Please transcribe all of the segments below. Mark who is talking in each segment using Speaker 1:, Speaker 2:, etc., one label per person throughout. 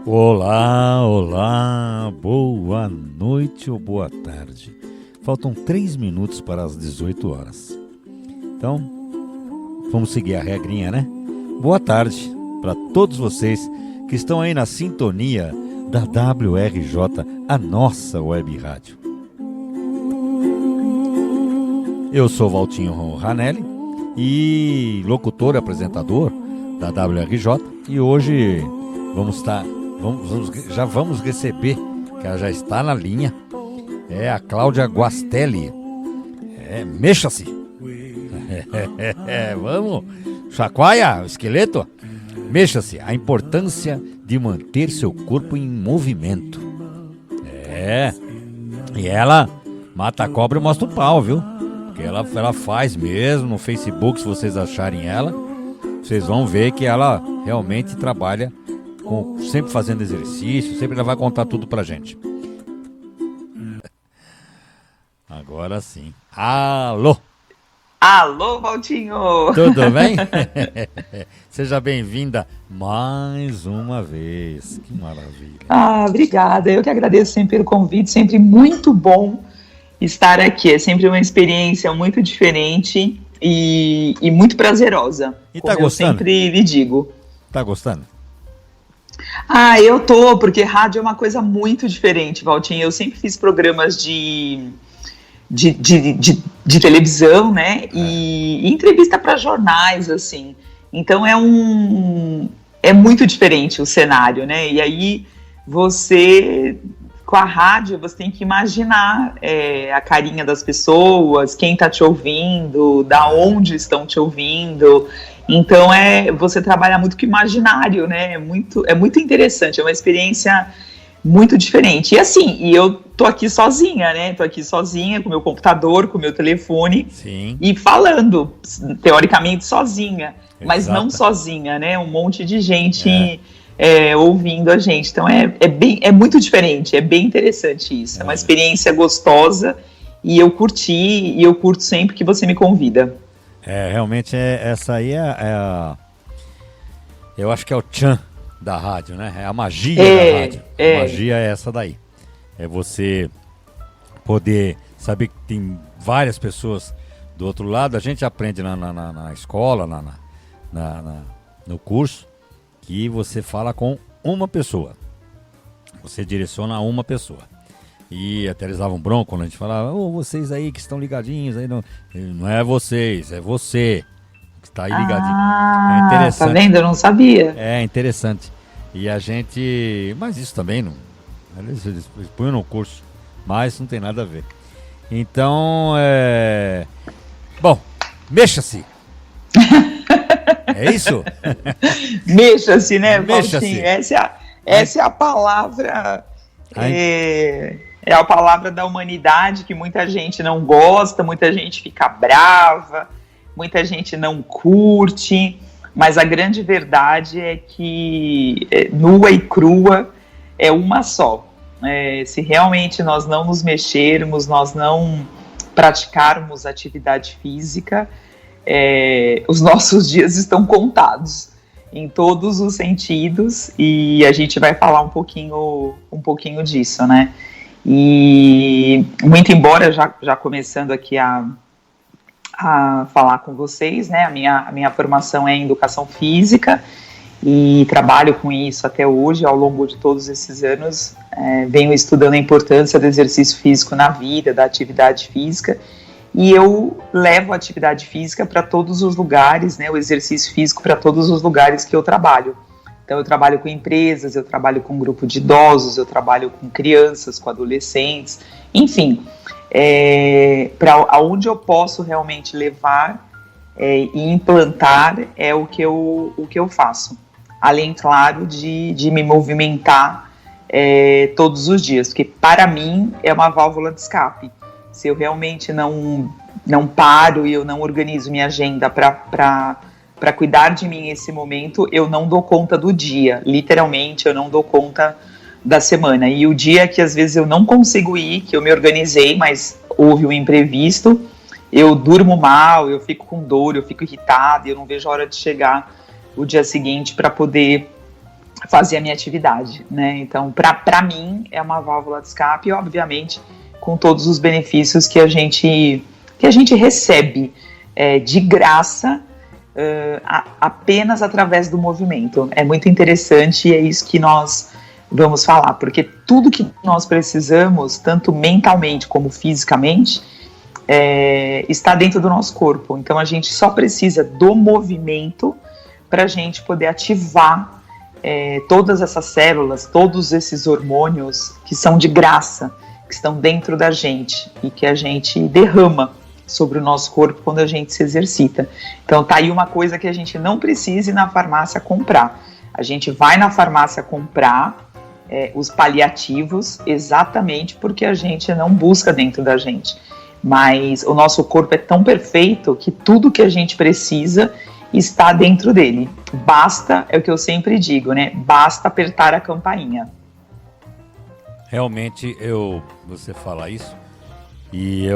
Speaker 1: Olá, olá, boa noite ou boa tarde. Faltam 3 minutos para as 18 horas. Então, vamos seguir a regrinha, né? Boa tarde para todos vocês que estão aí na sintonia da WRJ, a nossa web rádio. Eu sou Valtinho Ranelli e locutor e apresentador da WRJ, e hoje já vamos receber, que ela já está na linha, é a Cláudia Guastelli. Mexa-se. Vamos, chacoalha o esqueleto. Mexa-se, a importância de manter seu corpo em movimento. E ela mata a cobra e mostra o pau, viu? Porque ela faz mesmo no Facebook. Se vocês acharem ela, vocês vão ver que ela realmente trabalha sempre fazendo exercício, sempre ela vai contar tudo pra gente. Agora sim. Alô!
Speaker 2: Alô, Valtinho!
Speaker 1: Tudo bem? Seja bem-vinda mais uma vez. Que maravilha.
Speaker 2: Obrigada. Eu que agradeço sempre pelo convite. Sempre muito bom estar aqui. É sempre uma experiência muito diferente e muito prazerosa.
Speaker 1: E tá gostando?
Speaker 2: Eu sempre lhe digo.
Speaker 1: Tá gostando?
Speaker 2: Eu tô, porque rádio é uma coisa muito diferente, Valtinho. Eu sempre fiz programas de televisão, né? E entrevista para jornais, assim. Então é muito diferente o cenário, né? E aí você, com a rádio, você tem que imaginar a carinha das pessoas, quem tá te ouvindo, da onde estão te ouvindo. Então você trabalha muito com o imaginário, né? É muito interessante, é uma experiência muito diferente. E assim, eu tô aqui sozinha, né? Tô aqui sozinha com o meu computador, com o meu telefone.
Speaker 1: Sim.
Speaker 2: E falando, teoricamente sozinha, mas
Speaker 1: Exato.
Speaker 2: não sozinha, né? Um monte de gente ouvindo a gente. Então é muito diferente, é bem interessante isso. É uma experiência gostosa e eu curti, e eu curto sempre que você me convida.
Speaker 1: Realmente essa aí eu acho que é o tchan da rádio, né? É a magia da rádio. A magia é essa daí. É você poder saber que tem várias pessoas do outro lado. A gente aprende na escola, no curso, que você fala com uma pessoa. Você direciona a uma pessoa. E até eles davam bronca quando a gente falava: vocês aí que estão ligadinhos, aí não é vocês, é você que está aí ligadinho. É interessante.
Speaker 2: Tá vendo? Eu não sabia.
Speaker 1: É interessante. E a gente... Mas isso também não... Eles põem no curso, mas não tem nada a ver. Então, Bom, mexa-se. É isso?
Speaker 2: Mexa-se, né,
Speaker 1: Mexa-se.
Speaker 2: Valtinho? Essa é a palavra... É a palavra da humanidade que muita gente não gosta, muita gente fica brava, muita gente não curte, mas a grande verdade é que nua e crua é uma só. Se realmente nós não nos mexermos, nós não praticarmos atividade física, os nossos dias estão contados em todos os sentidos, e a gente vai falar um pouquinho disso, né? E muito embora, já começando aqui a falar com vocês, né, a minha formação é em educação física e trabalho com isso até hoje. Ao longo de todos esses anos venho estudando a importância do exercício físico na vida, da atividade física, e eu levo a atividade física para todos os lugares, né, o exercício físico para todos os lugares que eu trabalho. Então eu trabalho com empresas, eu trabalho com um grupo de idosos, eu trabalho com crianças, com adolescentes, enfim, para aonde eu posso realmente levar e implantar é o que eu faço. Além, claro, de me movimentar todos os dias, porque para mim é uma válvula de escape. Se eu realmente não paro e eu não organizo minha agenda para cuidar de mim nesse momento, eu não dou conta do dia, literalmente eu não dou conta da semana. E o dia que às vezes eu não consigo ir, que eu me organizei, mas houve um imprevisto, eu durmo mal, eu fico com dor, eu fico irritada, eu não vejo a hora de chegar o dia seguinte para poder fazer a minha atividade, né? Então, para mim, é uma válvula de escape, e, obviamente, com todos os benefícios que a gente recebe de graça, apenas através do movimento. É muito interessante e é isso que nós vamos falar, porque tudo que nós precisamos, tanto mentalmente como fisicamente, está dentro do nosso corpo. Então a gente só precisa do movimento para a gente poder ativar todas essas células, todos esses hormônios que são de graça, que estão dentro da gente e que a gente derrama sobre o nosso corpo quando a gente se exercita. Então tá aí uma coisa que a gente não precisa ir na farmácia comprar. A gente vai na farmácia comprar os paliativos exatamente porque a gente não busca dentro da gente. Mas o nosso corpo é tão perfeito que tudo que a gente precisa está dentro dele. Basta, é o que eu sempre digo, né? Basta apertar a campainha.
Speaker 1: Realmente, você fala isso, e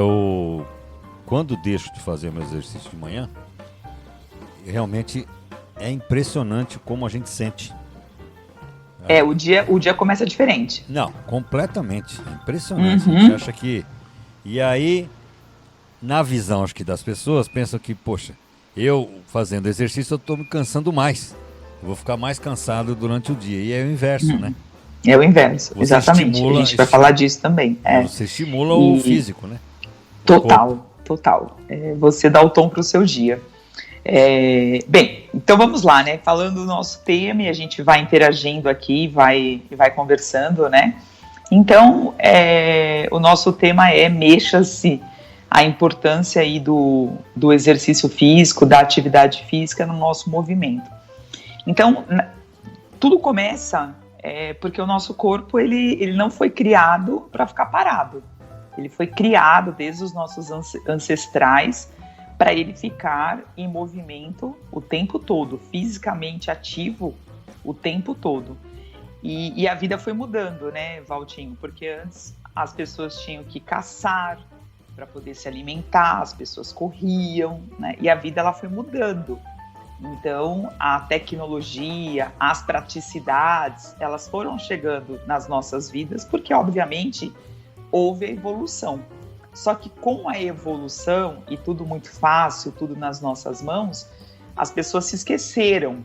Speaker 1: quando deixo de fazer meu exercício de manhã, realmente é impressionante como a gente sente.
Speaker 2: O dia começa diferente.
Speaker 1: Não, completamente. É impressionante. A gente acha que... E aí, na visão, acho que das pessoas, pensam que, poxa, eu fazendo exercício, eu estou me cansando mais. Eu vou ficar mais cansado durante o dia. E é o inverso, né?
Speaker 2: É o inverso, exatamente. A gente vai falar disso também.
Speaker 1: Você estimula o físico, né?
Speaker 2: Total. Você dá o tom para o seu dia. Bem, então vamos lá, né? Falando do nosso tema, e a gente vai interagindo aqui, vai conversando, né? Então, o nosso tema é mexa-se, a importância aí do exercício físico, da atividade física no nosso movimento. Então, tudo começa porque o nosso corpo ele não foi criado para ficar parado. Ele foi criado desde os nossos ancestrais para ele ficar em movimento o tempo todo, fisicamente ativo o tempo todo. E a vida foi mudando, né, Valtinho? Porque antes as pessoas tinham que caçar para poder se alimentar, as pessoas corriam, né? E a vida ela foi mudando. Então, a tecnologia, as praticidades, elas foram chegando nas nossas vidas porque, obviamente, houve a evolução. Só que com a evolução e tudo muito fácil, tudo nas nossas mãos, as pessoas se esqueceram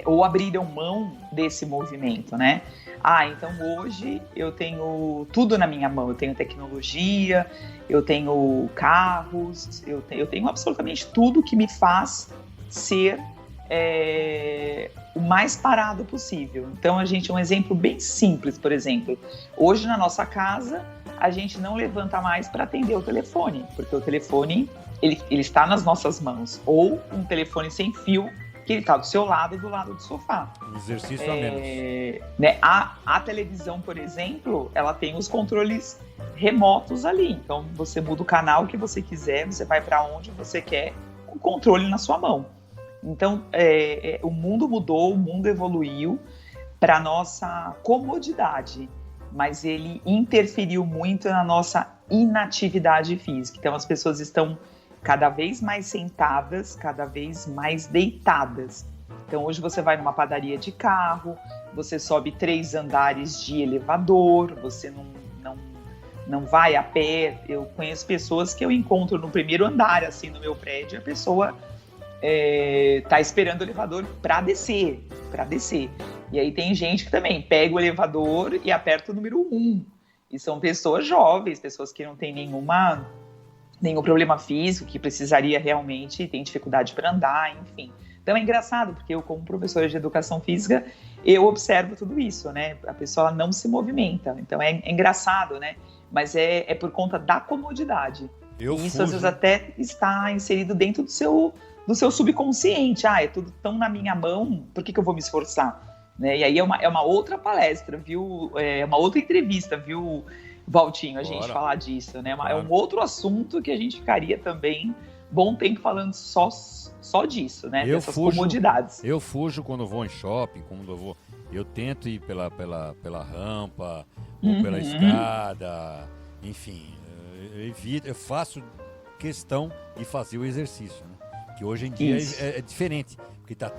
Speaker 2: ou abriram mão desse movimento, né? Então hoje eu tenho tudo na minha mão, eu tenho tecnologia, eu tenho carros, eu tenho absolutamente tudo que me faz ser o mais parado possível. Então um exemplo bem simples, por exemplo, hoje na nossa casa a gente não levanta mais para atender o telefone, porque o telefone ele está nas nossas mãos, ou um telefone sem fio que ele está do seu lado, do lado do sofá.
Speaker 1: Um exercício a menos.
Speaker 2: Né, a televisão, por exemplo, ela tem os controles remotos ali. Então, você muda o canal que você quiser, você vai para onde você quer, com o controle na sua mão. Então, o mundo mudou, o mundo evoluiu para nossa comodidade, mas ele interferiu muito na nossa inatividade física. Então, as pessoas estão cada vez mais sentadas, cada vez mais deitadas. Então hoje você vai numa padaria de carro, você sobe 3 andares de elevador, você não vai a pé. Eu conheço pessoas que eu encontro no primeiro andar, assim, no meu prédio, a pessoa tá esperando o elevador para descer. E aí tem gente que também pega o elevador e aperta o número 1. E são pessoas jovens, pessoas que não têm nenhum problema físico, que precisaria realmente, tem dificuldade para andar, enfim. Então é engraçado, porque eu, como professora de educação física, eu observo tudo isso, né? A pessoa não se movimenta. Então é engraçado, né? Mas é por conta da comodidade. E isso, às vezes, até está inserido dentro do seu subconsciente. É tudo tão na minha mão, por que eu vou me esforçar? Né? E aí é uma outra palestra, viu? É uma outra entrevista, viu, Valtinho, a gente falar disso, né? É um outro assunto que a gente ficaria também bom tempo falando só disso, né? Dessas comodidades.
Speaker 1: Eu fujo quando eu vou em shopping, eu tento ir pela rampa, ou pela escada, enfim, eu faço questão de fazer o exercício, né? Que hoje em dia é diferente, porque tá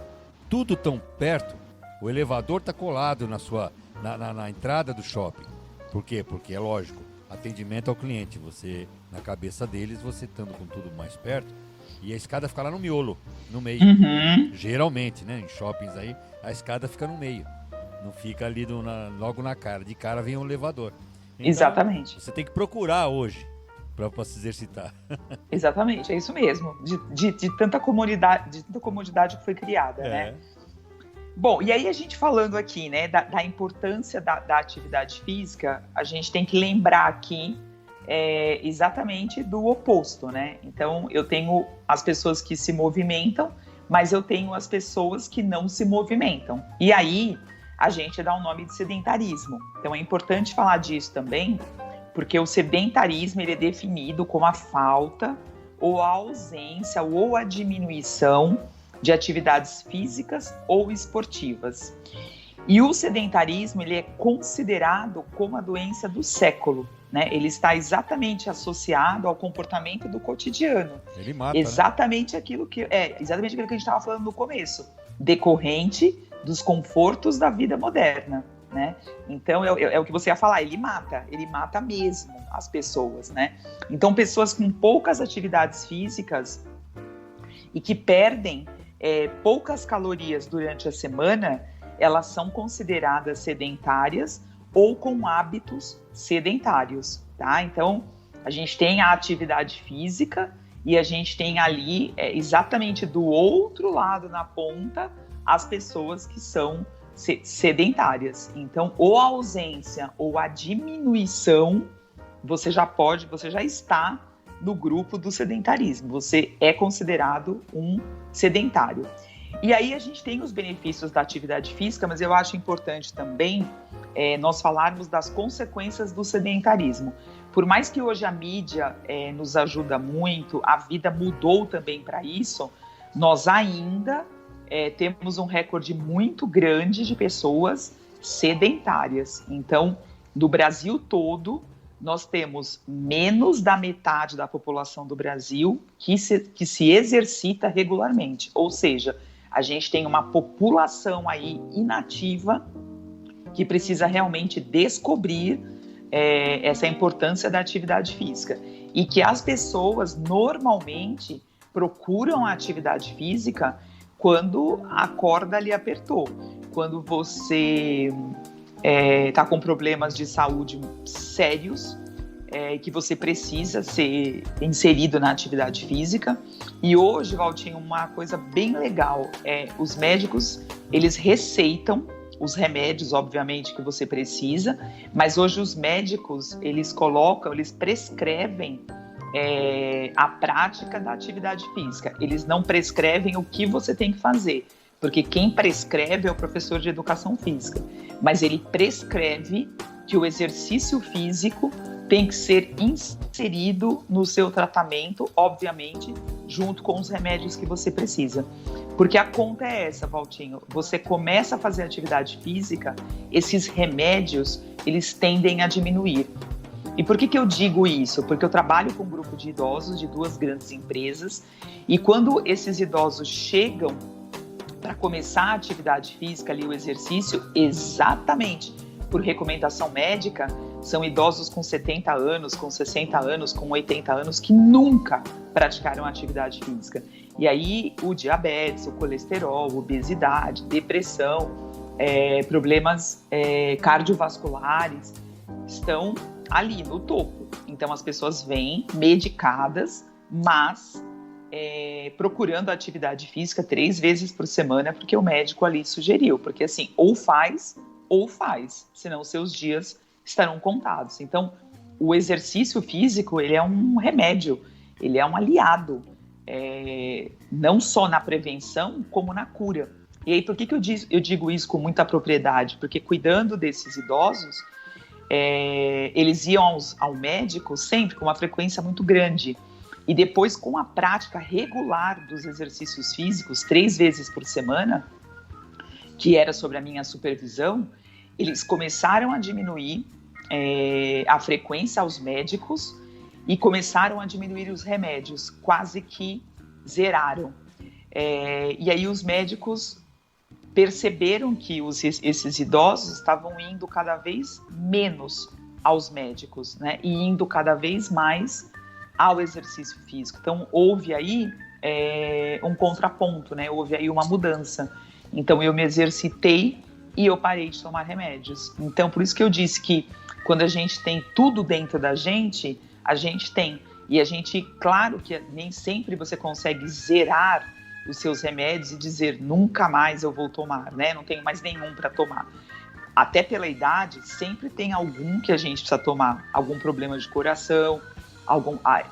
Speaker 1: tudo tão perto, O elevador está colado na entrada do shopping. Por quê? Porque é lógico, atendimento ao cliente. Você, na cabeça deles, você estando com tudo mais perto, e a escada fica lá no miolo, no meio. Geralmente, né? Em shoppings aí, a escada fica no meio. Não fica ali logo na cara. De cara vem o elevador. Então,
Speaker 2: exatamente.
Speaker 1: Você tem que procurar hoje para se exercitar.
Speaker 2: Exatamente, é isso mesmo. De tanta comodidade que foi criada, né? Bom, e aí a gente falando aqui, né, da importância da atividade física, a gente tem que lembrar aqui exatamente do oposto, né? Então, eu tenho as pessoas que se movimentam, mas eu tenho as pessoas que não se movimentam. E aí, a gente dá o nome de sedentarismo. Então, é importante falar disso também, porque o sedentarismo ele é definido como a falta ou a ausência ou a diminuição de atividades físicas ou esportivas. E o sedentarismo ele é considerado como a doença do século, né? Ele está exatamente associado ao comportamento do cotidiano.
Speaker 1: Ele mata,
Speaker 2: exatamente, né? Exatamente aquilo que a gente estava falando no começo, decorrente dos confortos da vida moderna, né? Então é o que você ia falar, ele mata mesmo as pessoas, né? Então pessoas com poucas atividades físicas e que perdem poucas calorias durante a semana, elas são consideradas sedentárias ou com hábitos sedentários, tá? Então, a gente tem a atividade física e a gente tem ali, exatamente do outro lado, na ponta, as pessoas que são sedentárias. Então, ou a ausência ou a diminuição, você já está no grupo do sedentarismo. Você é considerado um sedentário. E aí a gente tem os benefícios da atividade física, mas eu acho importante também nós falarmos das consequências do sedentarismo. Por mais que hoje a mídia nos ajuda muito, a vida mudou também para isso, nós ainda temos um recorde muito grande de pessoas sedentárias. Então, no Brasil todo, nós temos menos da metade da população do Brasil que se exercita regularmente. Ou seja, a gente tem uma população aí inativa que precisa realmente descobrir essa importância da atividade física. E que as pessoas normalmente procuram a atividade física quando a corda lhe apertou. Quando você está com problemas de saúde sérios, que você precisa ser inserido na atividade física. E hoje, Valtinho, uma coisa bem legal, os médicos, eles receitam os remédios, obviamente, que você precisa, mas hoje os médicos, eles prescrevem a prática da atividade física. Eles não prescrevem o que você tem que fazer, porque quem prescreve é o professor de educação física, mas ele prescreve que o exercício físico tem que ser inserido no seu tratamento, obviamente, junto com os remédios que você precisa. Porque a conta é essa, Valtinho. Você começa a fazer atividade física, esses remédios, eles tendem a diminuir. E por que eu digo isso? Porque eu trabalho com um grupo de idosos de 2 grandes empresas, e quando esses idosos chegam para começar a atividade física, ali, o exercício, exatamente por recomendação médica, são idosos com 70 anos, com 60 anos, com 80 anos, que nunca praticaram atividade física. E aí o diabetes, o colesterol, obesidade, depressão, problemas cardiovasculares estão ali no topo. Então as pessoas vêm medicadas, mas procurando atividade física 3 vezes por semana, porque o médico ali sugeriu. Porque assim, ou faz, senão seus dias estarão contados. Então, o exercício físico, ele é um remédio, ele é um aliado, não só na prevenção, como na cura. E aí, por que eu digo isso com muita propriedade? Porque cuidando desses idosos, eles iam ao médico sempre com uma frequência muito grande. E depois, com a prática regular dos exercícios físicos, 3 vezes por semana, que era sobre a minha supervisão, eles começaram a diminuir a frequência aos médicos e começaram a diminuir os remédios, quase que zeraram. E aí os médicos perceberam que esses idosos estavam indo cada vez menos aos médicos, né? E indo cada vez mais ao exercício físico. Então, houve aí um contraponto, né? Houve aí uma mudança. Então, eu me exercitei e eu parei de tomar remédios. Então, por isso que eu disse que quando a gente tem tudo dentro da gente, a gente tem. E a gente, claro que nem sempre você consegue zerar os seus remédios e dizer, nunca mais eu vou tomar, né? Não tenho mais nenhum para tomar. Até pela idade, sempre tem algum que a gente precisa tomar. Algum problema de coração,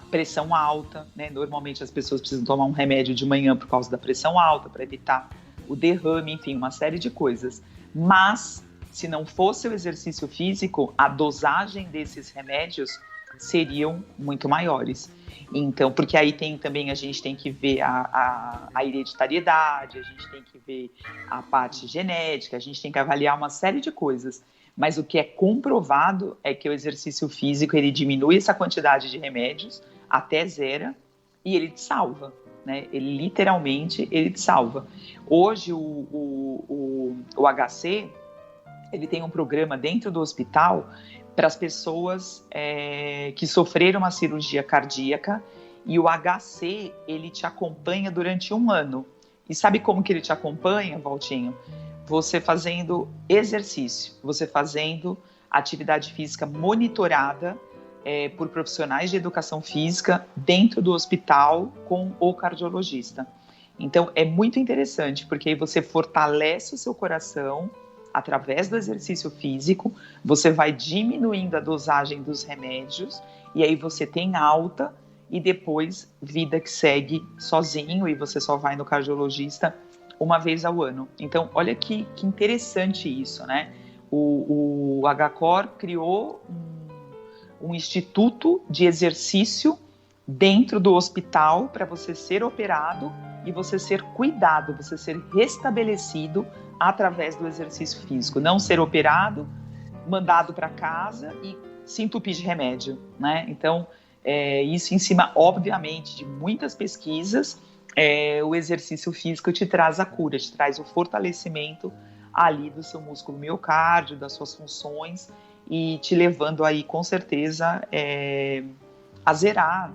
Speaker 2: pressão alta, né? Normalmente as pessoas precisam tomar um remédio de manhã por causa da pressão alta, para evitar o derrame, enfim, uma série de coisas. Mas, se não fosse o exercício físico, a dosagem desses remédios seriam muito maiores. Então, porque aí a gente tem que ver a hereditariedade, a gente tem que ver a parte genética, a gente tem que avaliar uma série de coisas. Mas o que é comprovado é que o exercício físico, ele diminui essa quantidade de remédios até zero e ele te salva, né? Ele literalmente, ele te salva. Hoje, o HC, ele tem um programa dentro do hospital para as pessoas que sofreram uma cirurgia cardíaca, e o HC, ele te acompanha durante 1 ano. E sabe como que ele te acompanha, Valtinho? Você fazendo exercício, você fazendo atividade física monitorada por profissionais de educação física dentro do hospital com o cardiologista. Então, é muito interessante, porque aí você fortalece o seu coração através do exercício físico, você vai diminuindo a dosagem dos remédios, e aí você tem alta, e depois vida que segue sozinho, e você só vai no cardiologista 1 vez ao ano. Então, olha que interessante isso, né? O HCOR criou um instituto de exercício dentro do hospital para você ser operado e você ser cuidado, você ser restabelecido através do exercício físico. Não ser operado, mandado para casa e se entupir de remédio, né? Então, isso em cima, obviamente, de muitas pesquisas, o exercício físico te traz a cura, te traz o fortalecimento ali do seu músculo miocárdio, das suas funções, e te levando aí, com certeza, a zerar.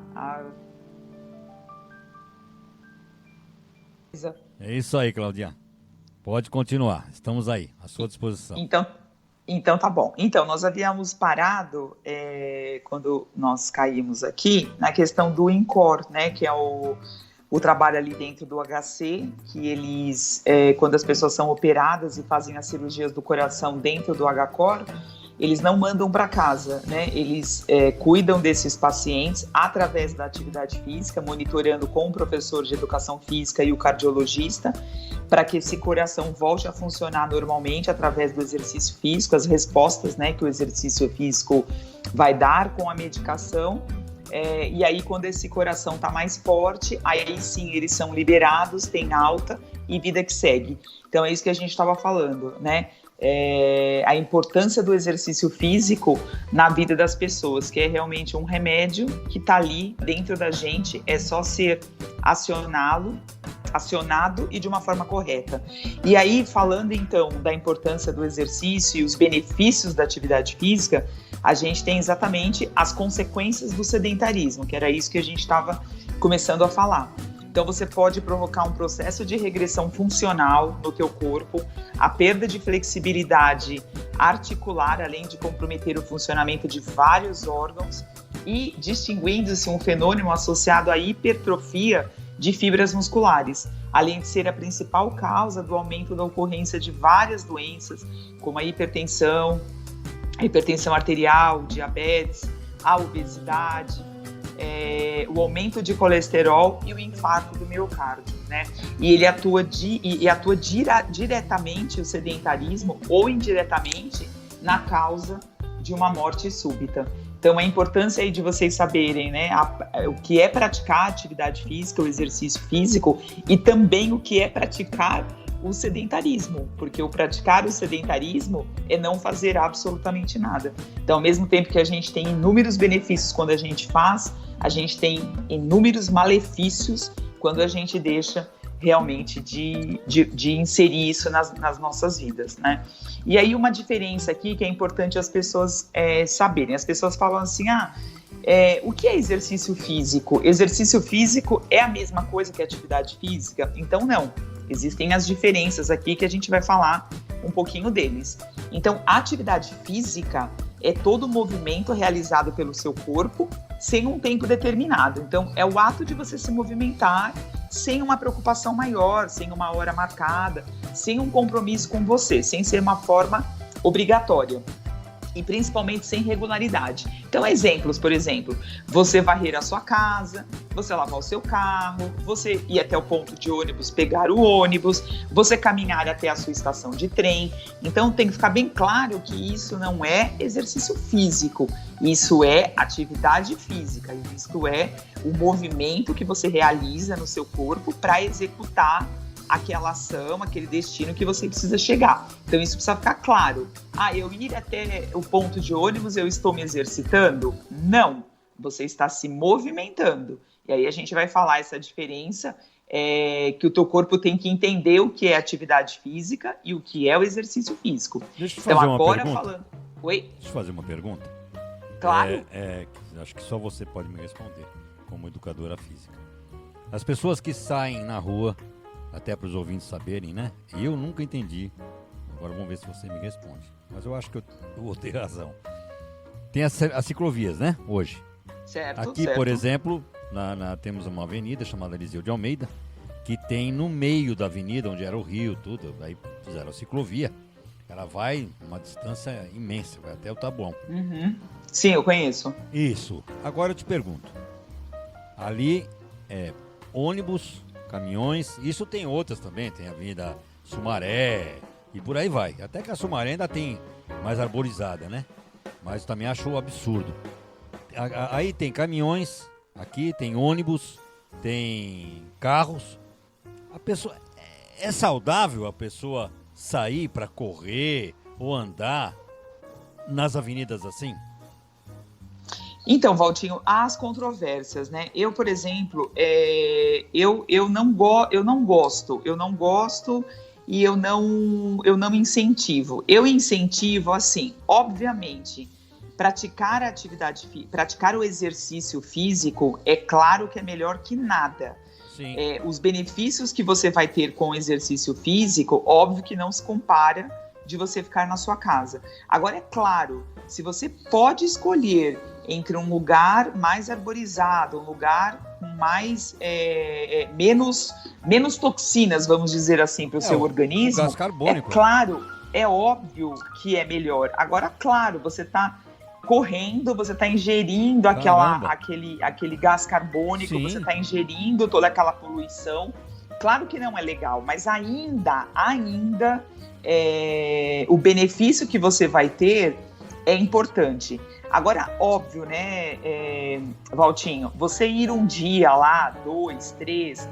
Speaker 1: É isso aí, Claudinha. Pode continuar, estamos aí, à sua disposição.
Speaker 2: Então tá bom. Então, nós havíamos parado, quando nós caímos aqui, na questão do INCOR, né, que é o trabalho ali dentro do HC, que eles, quando as pessoas são operadas e fazem as cirurgias do coração dentro do HCOR, eles não mandam para casa, né? Eles cuidam desses pacientes através da atividade física, monitorando com o professor de educação física e o cardiologista, para que esse coração volte a funcionar normalmente através do exercício físico, as respostas, né, que o exercício físico vai dar com a medicação. E aí, quando esse coração está mais forte, aí sim eles são liberados, tem alta e vida que segue. Então é isso que a gente estava falando, né? A importância do exercício físico na vida das pessoas, que é realmente um remédio que está ali dentro da gente, é só ser acionado e de uma forma correta. E aí, falando então da importância do exercício e os benefícios da atividade física, a gente tem exatamente as consequências do sedentarismo, que era isso que a gente estava começando a falar. Então, você pode provocar um processo de regressão funcional no teu corpo, a perda de flexibilidade articular, além de comprometer o funcionamento de vários órgãos, e distinguindo-se um fenômeno associado à hipertrofia de fibras musculares, além de ser a principal causa do aumento da ocorrência de várias doenças, como a hipertensão arterial, diabetes, a obesidade, o aumento de colesterol e o infarto do miocárdio, né? E ele atua diretamente, o sedentarismo, ou indiretamente, na causa de uma morte súbita. Então, a importância aí de vocês saberem, né, o que é praticar atividade física, o exercício físico, e também o que é praticar o sedentarismo, porque o praticar o sedentarismo é não fazer absolutamente nada. Então, ao mesmo tempo que a gente tem inúmeros benefícios quando a gente faz, a gente tem inúmeros malefícios quando a gente deixa realmente de inserir isso nas nossas vidas, né? E aí uma diferença aqui que é importante as pessoas saberem. As pessoas falam assim, o que é exercício físico? Exercício físico é a mesma coisa que atividade física? Então não, existem as diferenças aqui que a gente vai falar um pouquinho deles. Então, a atividade física é todo movimento realizado pelo seu corpo sem um tempo determinado. Então, é o ato de você se movimentar sem uma preocupação maior, sem uma hora marcada, sem um compromisso com você, sem ser uma forma obrigatória. E principalmente sem regularidade. Então, exemplos, por exemplo, você varrer a sua casa, você lavar o seu carro, você ir até o ponto de ônibus, pegar o ônibus, você caminhar até a sua estação de trem. Então, tem que ficar bem claro que isso não é exercício físico, isso é atividade física, isso é o movimento que você realiza no seu corpo para executar aquela ação, aquele destino que você precisa chegar. Então isso precisa ficar claro. Eu ir até o ponto de ônibus, eu estou me exercitando? Não, você está se movimentando. E aí a gente vai falar essa diferença, que o teu corpo tem que entender o que é atividade física e o que é o exercício físico.
Speaker 1: Deixa eu fazer uma pergunta.
Speaker 2: Oi?
Speaker 1: Deixa eu fazer uma pergunta.
Speaker 2: Claro.
Speaker 1: Acho que só você pode me responder, como educadora física. As pessoas que saem na rua, até para os ouvintes saberem, né? Eu nunca entendi. Agora vamos ver se você me responde. Mas eu acho que eu vou ter razão. Tem as ciclovias, né? Hoje.
Speaker 2: Certo.
Speaker 1: Aqui,
Speaker 2: certo.
Speaker 1: por exemplo, temos uma avenida chamada Eliseu de Almeida, que tem no meio da avenida, onde era o rio, tudo, aí fizeram a ciclovia. Ela vai uma distância imensa, vai até o Taboão.
Speaker 2: Uhum. Sim, eu conheço.
Speaker 1: Isso. Agora eu te pergunto. Ali é ônibus, caminhões, isso tem outras também, tem a Avenida Sumaré e por aí vai. Até que a Sumaré ainda tem mais arborizada, né? Mas também acho absurdo. Aí tem caminhões, aqui tem ônibus, tem carros. A pessoa é saudável a pessoa sair para correr ou andar nas avenidas assim?
Speaker 2: Então, Valtinho, há as controvérsias, né? Eu, por exemplo, eu não gosto e eu não incentivo. Eu incentivo, assim, obviamente, praticar o exercício físico, é claro que é melhor que nada.
Speaker 1: Sim.
Speaker 2: Os benefícios que você vai ter com o exercício físico, óbvio que não se compara de você ficar na sua casa. Agora, é claro, se você pode escolher entre um lugar mais arborizado, um lugar com mais menos toxinas, vamos dizer assim, para o seu organismo,
Speaker 1: gás carbônico.
Speaker 2: É claro, é óbvio que é melhor. Agora, claro, você está correndo, você está ingerindo aquele gás carbônico, sim, você está ingerindo toda aquela poluição. Claro que não é legal, mas ainda o benefício que você vai ter é importante. Agora, óbvio, né, Valtinho, você ir um dia lá, 2, 3,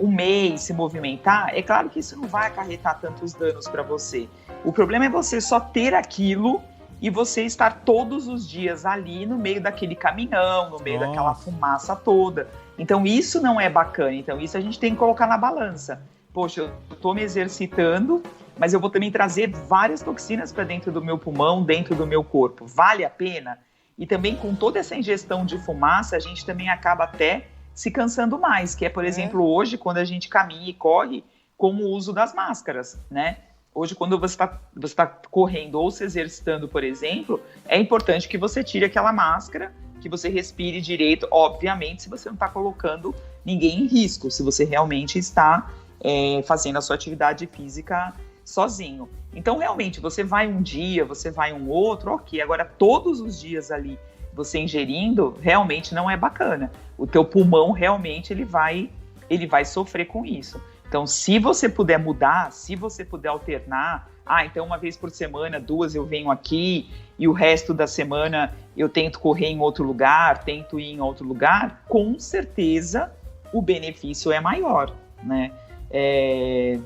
Speaker 2: um mês se movimentar, é claro que isso não vai acarretar tantos danos para você. O problema é você só ter aquilo e você estar todos os dias ali no meio daquele caminhão, no meio daquela fumaça toda. Então, isso não é bacana. Então, isso a gente tem que colocar na balança. Poxa, eu estou me exercitando, mas eu vou também trazer várias toxinas para dentro do meu pulmão, dentro do meu corpo. Vale a pena? E também com toda essa ingestão de fumaça, a gente também acaba até se cansando mais, que é, por exemplo, hoje, quando a gente caminha e corre, com o uso das máscaras, né? Hoje, quando você tá correndo ou se exercitando, por exemplo, é importante que você tire aquela máscara, que você respire direito, obviamente, se você não está colocando ninguém em risco, se você realmente está fazendo a sua atividade física sozinho. Então, realmente, você vai um dia, você vai um outro, ok. Agora, todos os dias ali, você ingerindo, realmente não é bacana. O teu pulmão, realmente, ele vai sofrer com isso. Então, se você puder mudar, se você puder alternar, então uma vez por semana, 2 eu venho aqui e o resto da semana eu tento correr em outro lugar, tento ir em outro lugar, com certeza o benefício é maior, né? É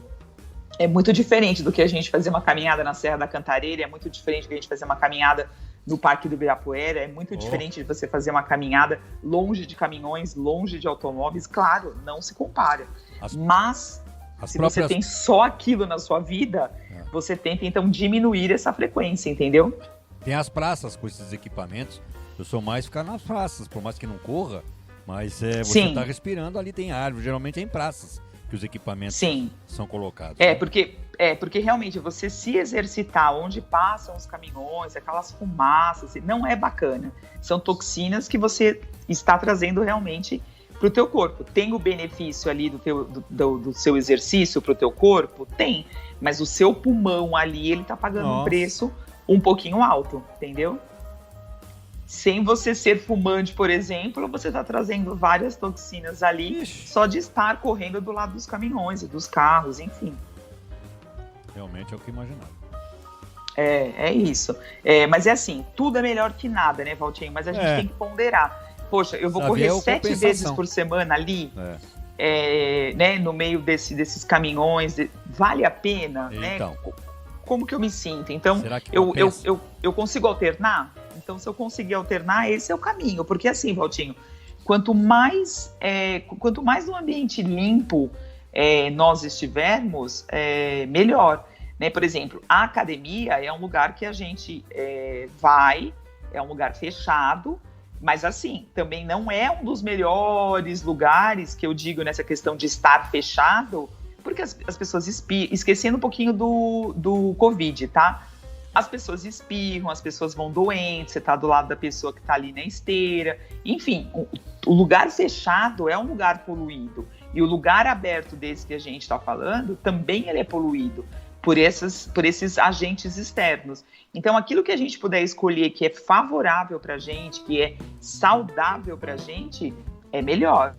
Speaker 2: muito diferente do que a gente fazer uma caminhada na Serra da Cantareira, é muito diferente do que a gente fazer uma caminhada no Parque do Ibirapuera, é muito diferente de você fazer uma caminhada longe de caminhões, longe de automóveis. Claro, não se compara. Mas, se você tem só aquilo na sua vida, você tenta, então, diminuir essa frequência, entendeu?
Speaker 1: Tem as praças com esses equipamentos. Eu sou mais ficar nas praças, por mais que não corra, mas você está respirando, ali tem árvore, geralmente é em praças que os equipamentos são colocados.
Speaker 2: Porque realmente você se exercitar onde passam os caminhões, aquelas fumaças, não é bacana. São toxinas que você está trazendo realmente para o teu corpo. Tem o benefício ali do seu exercício para o teu corpo? Tem. Mas o seu pulmão ali, ele está pagando um preço um pouquinho alto, entendeu? Sem você ser fumante, por exemplo, você está trazendo várias toxinas ali só de estar correndo do lado dos caminhões e dos carros, enfim.
Speaker 1: Realmente é o que eu imaginava.
Speaker 2: É isso. Mas é assim, tudo é melhor que nada, né, Valtinho? Mas a gente tem que ponderar. Poxa, eu vou correr 7 vezes por semana ali, né, no meio desses caminhões. Vale a pena, então, né? Como que eu me sinto? Então, eu consigo alternar? Então, se eu conseguir alternar, esse é o caminho. Porque assim, Valtinho, quanto mais no ambiente limpo nós estivermos, melhor. Né? Por exemplo, a academia é um lugar que a gente vai, é um lugar fechado, mas assim, também não é um dos melhores lugares que eu digo nessa questão de estar fechado, porque as pessoas esquecendo um pouquinho do Covid, tá? As pessoas espirram, as pessoas vão doentes, você tá do lado da pessoa que tá ali na esteira. Enfim, o lugar fechado é um lugar poluído. E o lugar aberto desse que a gente está falando, também ele é poluído por esses agentes externos. Então, aquilo que a gente puder escolher que é favorável pra gente, que é saudável pra gente, é melhor.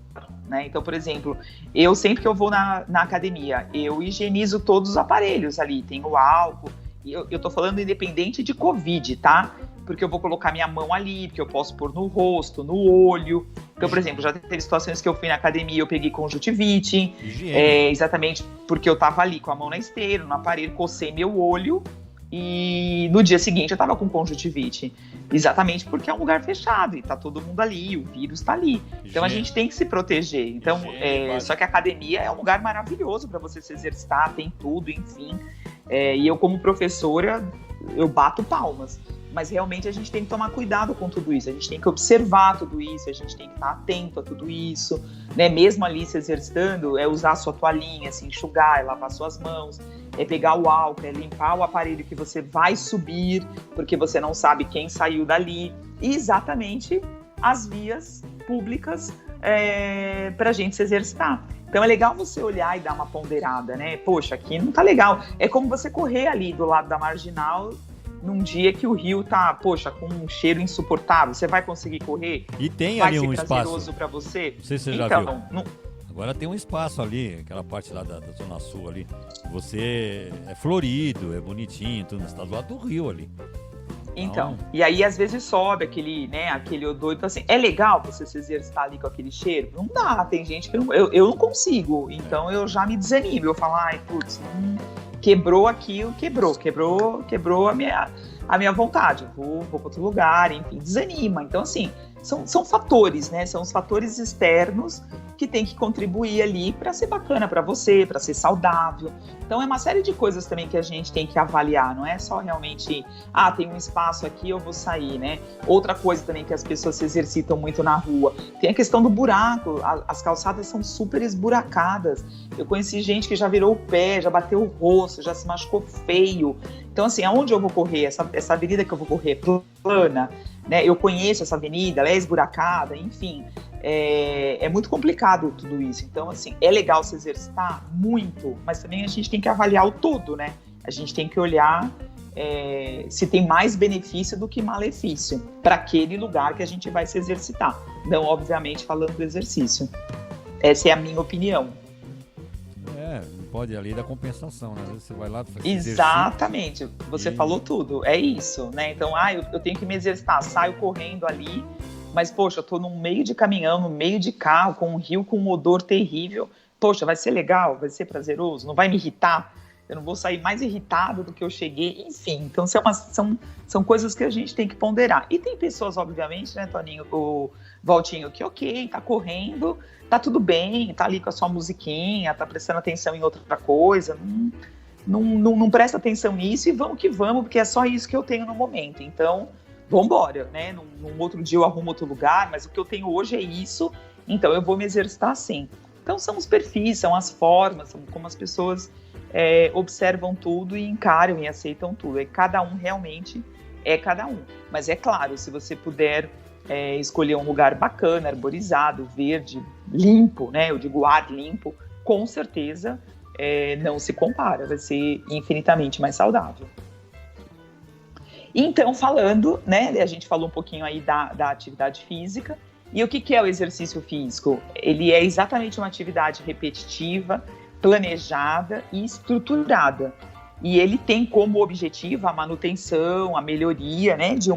Speaker 2: Né? Então, por exemplo, eu sempre que eu vou na academia, eu higienizo todos os aparelhos ali, tem o álcool. Eu tô falando independente de Covid, tá? Porque eu vou colocar minha mão ali, porque eu posso pôr no rosto, no olho. Então, por exemplo, já teve situações que eu fui na academia, eu peguei conjuntivite, exatamente porque eu tava ali com a mão na esteira, no aparelho, cocei meu olho e no dia seguinte eu tava com conjuntivite. Exatamente porque é um lugar fechado e tá todo mundo ali, o vírus tá ali. Então a gente tem que se proteger. Então, só que a academia é um lugar maravilhoso para você se exercitar, tem tudo, enfim. E eu, como professora, eu bato palmas. Mas realmente a gente tem que tomar cuidado com tudo isso. A gente tem que observar tudo isso, a gente tem que estar atento a tudo isso. Né? Mesmo ali se exercitando, usar a sua toalhinha, se enxugar, lavar suas mãos, pegar o álcool, limpar o aparelho que você vai subir, porque você não sabe quem saiu dali. E exatamente as vias públicas para a gente se exercitar. Então é legal você olhar e dar uma ponderada, né? Poxa, aqui não tá legal. É como você correr ali do lado da Marginal num dia que o rio tá, poxa, com um cheiro insuportável. Você vai conseguir correr?
Speaker 1: E tem ali um espaço.
Speaker 2: Vai ser prazeroso pra você?
Speaker 1: Não sei se você já viu. Agora tem um espaço ali, aquela parte lá da Zona Sul ali. Você é florido, é bonitinho, tudo, mas tá do lado do rio ali.
Speaker 2: Então, e aí às vezes sobe aquele odor. Então, assim, é legal você se exercitar ali com aquele cheiro? Não dá, tem gente que eu não consigo. Então eu já me desanimo. Eu falo, ai, putz, quebrou aquilo, quebrou a minha vontade. Eu vou para outro lugar, enfim, desanima. Então, assim, são fatores, né? São os fatores externos que tem que contribuir ali para ser bacana para você, para ser saudável. Então é uma série de coisas também que a gente tem que avaliar, não é só realmente, tem um espaço aqui, eu vou sair, né? Outra coisa também que as pessoas se exercitam muito na rua, tem a questão do buraco, as calçadas são super esburacadas. Eu conheci gente que já virou o pé, já bateu o rosto, já se machucou feio. Então assim, aonde eu vou correr? Essa avenida que eu vou correr é plana, né? Eu conheço essa avenida, ela é esburacada, enfim. É muito complicado tudo isso. Então, assim, é legal se exercitar muito, mas também a gente tem que avaliar o todo, né? A gente tem que olhar se tem mais benefício do que malefício para aquele lugar que a gente vai se exercitar. Não, obviamente, falando do exercício. Essa é a minha opinião.
Speaker 1: Não pode ir ali da compensação, né? Às vezes você vai lá...
Speaker 2: Exatamente, você falou tudo, é isso, né? Então, eu tenho que me exercitar, saio correndo ali, mas, poxa, eu tô no meio de caminhão, no meio de carro, com um rio com um odor terrível. Poxa, vai ser legal? Vai ser prazeroso? Não vai me irritar? eu não vou sair mais irritado do que eu cheguei, enfim. Então, são coisas que a gente tem que ponderar. E tem pessoas, obviamente, né, Toninho, o Valtinho, que ok, tá correndo, tá tudo bem, tá ali com a sua musiquinha, tá prestando atenção em outra coisa, não presta atenção nisso e vamos que vamos, porque é só isso que eu tenho no momento. Então, vambora, né? Num outro dia eu arrumo outro lugar, mas o que eu tenho hoje é isso, então eu vou me exercitar assim. Então, são os perfis, são as formas, são como as pessoas observam tudo e encaram e aceitam tudo. Cada um realmente é cada um. Mas é claro, se você puder escolher um lugar bacana, arborizado, verde, limpo, né? Eu digo ar limpo, com certeza não se compara, vai ser infinitamente mais saudável. Então, falando, né? A gente falou um pouquinho aí da atividade física. E o que é o exercício físico? Ele é exatamente uma atividade repetitiva, planejada e estruturada. E ele tem como objetivo a manutenção, a melhoria, né, de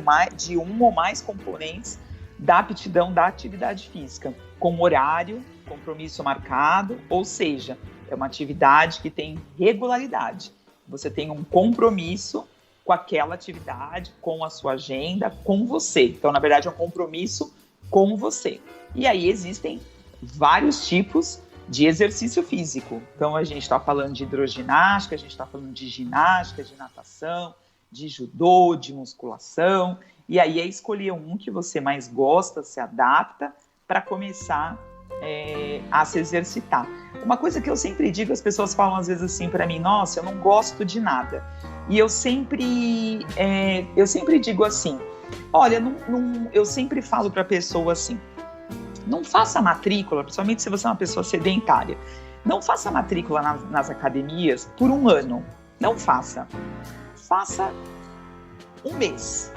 Speaker 2: um ou mais componentes da aptidão da atividade física, com horário, compromisso marcado, ou seja, é uma atividade que tem regularidade. Você tem um compromisso com aquela atividade, com a sua agenda, com você. Então, na verdade, é um compromisso com você. E aí existem vários tipos de exercício físico. Então, a gente está falando de hidroginástica, a gente está falando de ginástica, de natação, de judô, de musculação. E aí é escolher um que você mais gosta, se adapta, para começar a se exercitar. Uma coisa que eu sempre digo, as pessoas falam às vezes assim para mim, nossa, eu não gosto de nada. E eu sempre digo assim, olha, eu sempre falo para a pessoa assim, não faça matrícula, principalmente se você é uma pessoa sedentária, não faça matrícula nas academias por 1 ano, não faça. Faça 1 mês.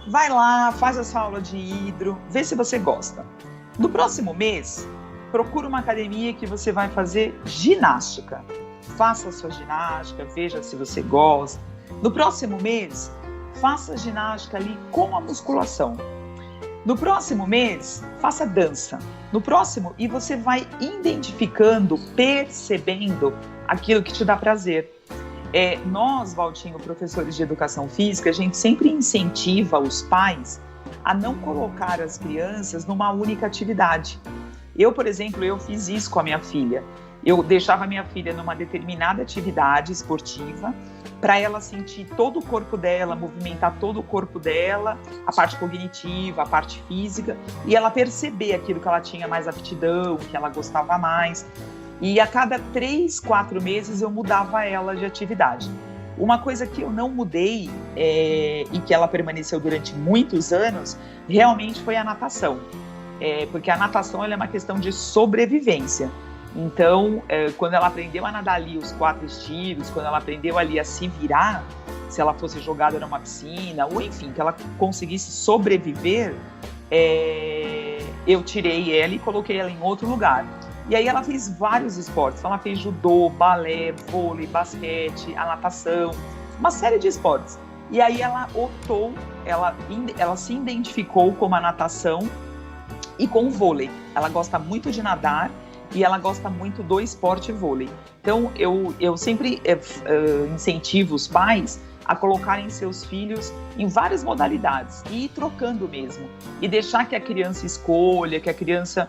Speaker 2: Vai lá, faz a sua aula de hidro, vê se você gosta. No próximo mês, procura uma academia que você vai fazer ginástica. Faça a sua ginástica, veja se você gosta. No próximo mês, faça ginástica ali com a musculação. No próximo mês, faça dança. No próximo, e você vai identificando, percebendo aquilo que te dá prazer. Nós, Valtinho, professores de educação física, a gente sempre incentiva os pais a não colocar as crianças numa única atividade. Eu, por exemplo, eu fiz isso com a minha filha. Eu deixava a minha filha numa determinada atividade esportiva para ela sentir todo o corpo dela, movimentar todo o corpo dela, a parte cognitiva, a parte física, e ela perceber aquilo que ela tinha mais aptidão, que ela gostava mais. E a cada 3, 4 meses eu mudava ela de atividade. Uma coisa que eu não mudei e que ela permaneceu durante muitos anos, realmente foi a natação. Porque a natação ela é uma questão de sobrevivência. Então, quando ela aprendeu a nadar ali os 4 estilos, quando ela aprendeu ali a se virar, se ela fosse jogada numa piscina, ou enfim, que ela conseguisse sobreviver, eu tirei ela e coloquei ela em outro lugar. E aí ela fez vários esportes, ela fez judô, balé, vôlei, basquete, a natação, uma série de esportes. E aí ela optou, ela se identificou com a natação e com o vôlei. Ela gosta muito de nadar e ela gosta muito do esporte vôlei. Então, eu sempre incentivo os pais a colocarem seus filhos em várias modalidades e ir trocando mesmo. E deixar que a criança escolha, que a criança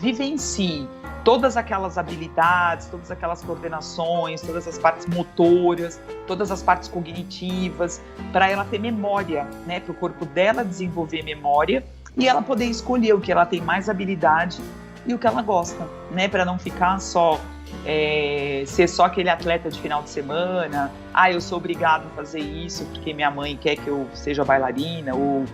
Speaker 2: vivencie todas aquelas habilidades, todas aquelas coordenações, todas as partes motoras, todas as partes cognitivas, para ela ter memória, né? Para o corpo dela desenvolver memória e ela poder escolher o que ela tem mais habilidade e o que ela gosta, né? Para não ficar só ser só aquele atleta de final de semana, eu sou obrigado a fazer isso porque minha mãe quer que eu seja bailarina ou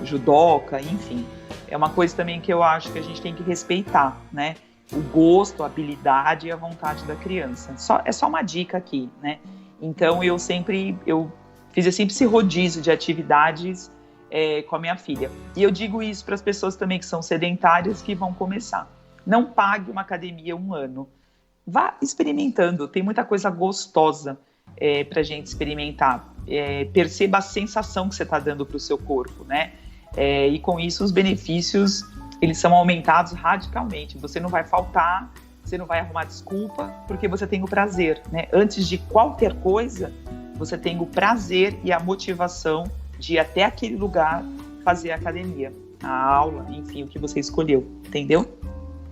Speaker 2: judoca, enfim. É uma coisa também que eu acho que a gente tem que respeitar, né? O gosto, a habilidade e a vontade da criança. É só uma dica aqui, né? Então eu fiz sempre esse rodízio de atividades com a minha filha. E eu digo isso para as pessoas também que são sedentárias que vão começar. Não pague uma academia 1 ano. Vá experimentando, tem muita coisa gostosa para a gente experimentar. Perceba a sensação que você está dando para o seu corpo, né? E com isso os benefícios eles são aumentados radicalmente. Você não vai faltar você não vai arrumar desculpa, porque você tem o prazer, né? Antes de qualquer coisa, você tem o prazer e a motivação de ir até aquele lugar fazer a academia, a aula, enfim, o que você escolheu, entendeu?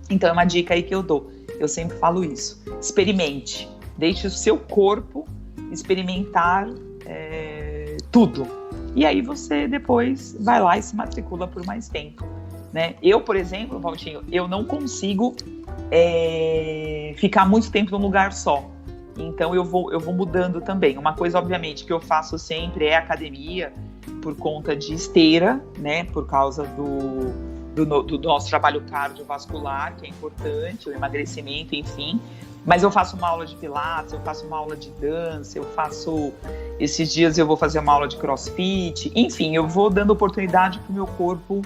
Speaker 2: Então é uma dica aí que eu dou. Eu sempre falo isso. Experimente. Deixe o seu corpo experimentar tudo. E aí você depois vai lá e se matricula por mais tempo, né? Eu, por exemplo, Valtinho, eu não consigo ficar muito tempo num lugar só. Então eu vou mudando também. Uma coisa, obviamente, que eu faço sempre é academia por conta de esteira, né? Por causa do nosso trabalho cardiovascular, que é importante, o emagrecimento, enfim. Mas eu faço uma aula de pilates, eu faço uma aula de dança, esses dias eu vou fazer uma aula de crossfit, enfim, eu vou dando oportunidade para o meu corpo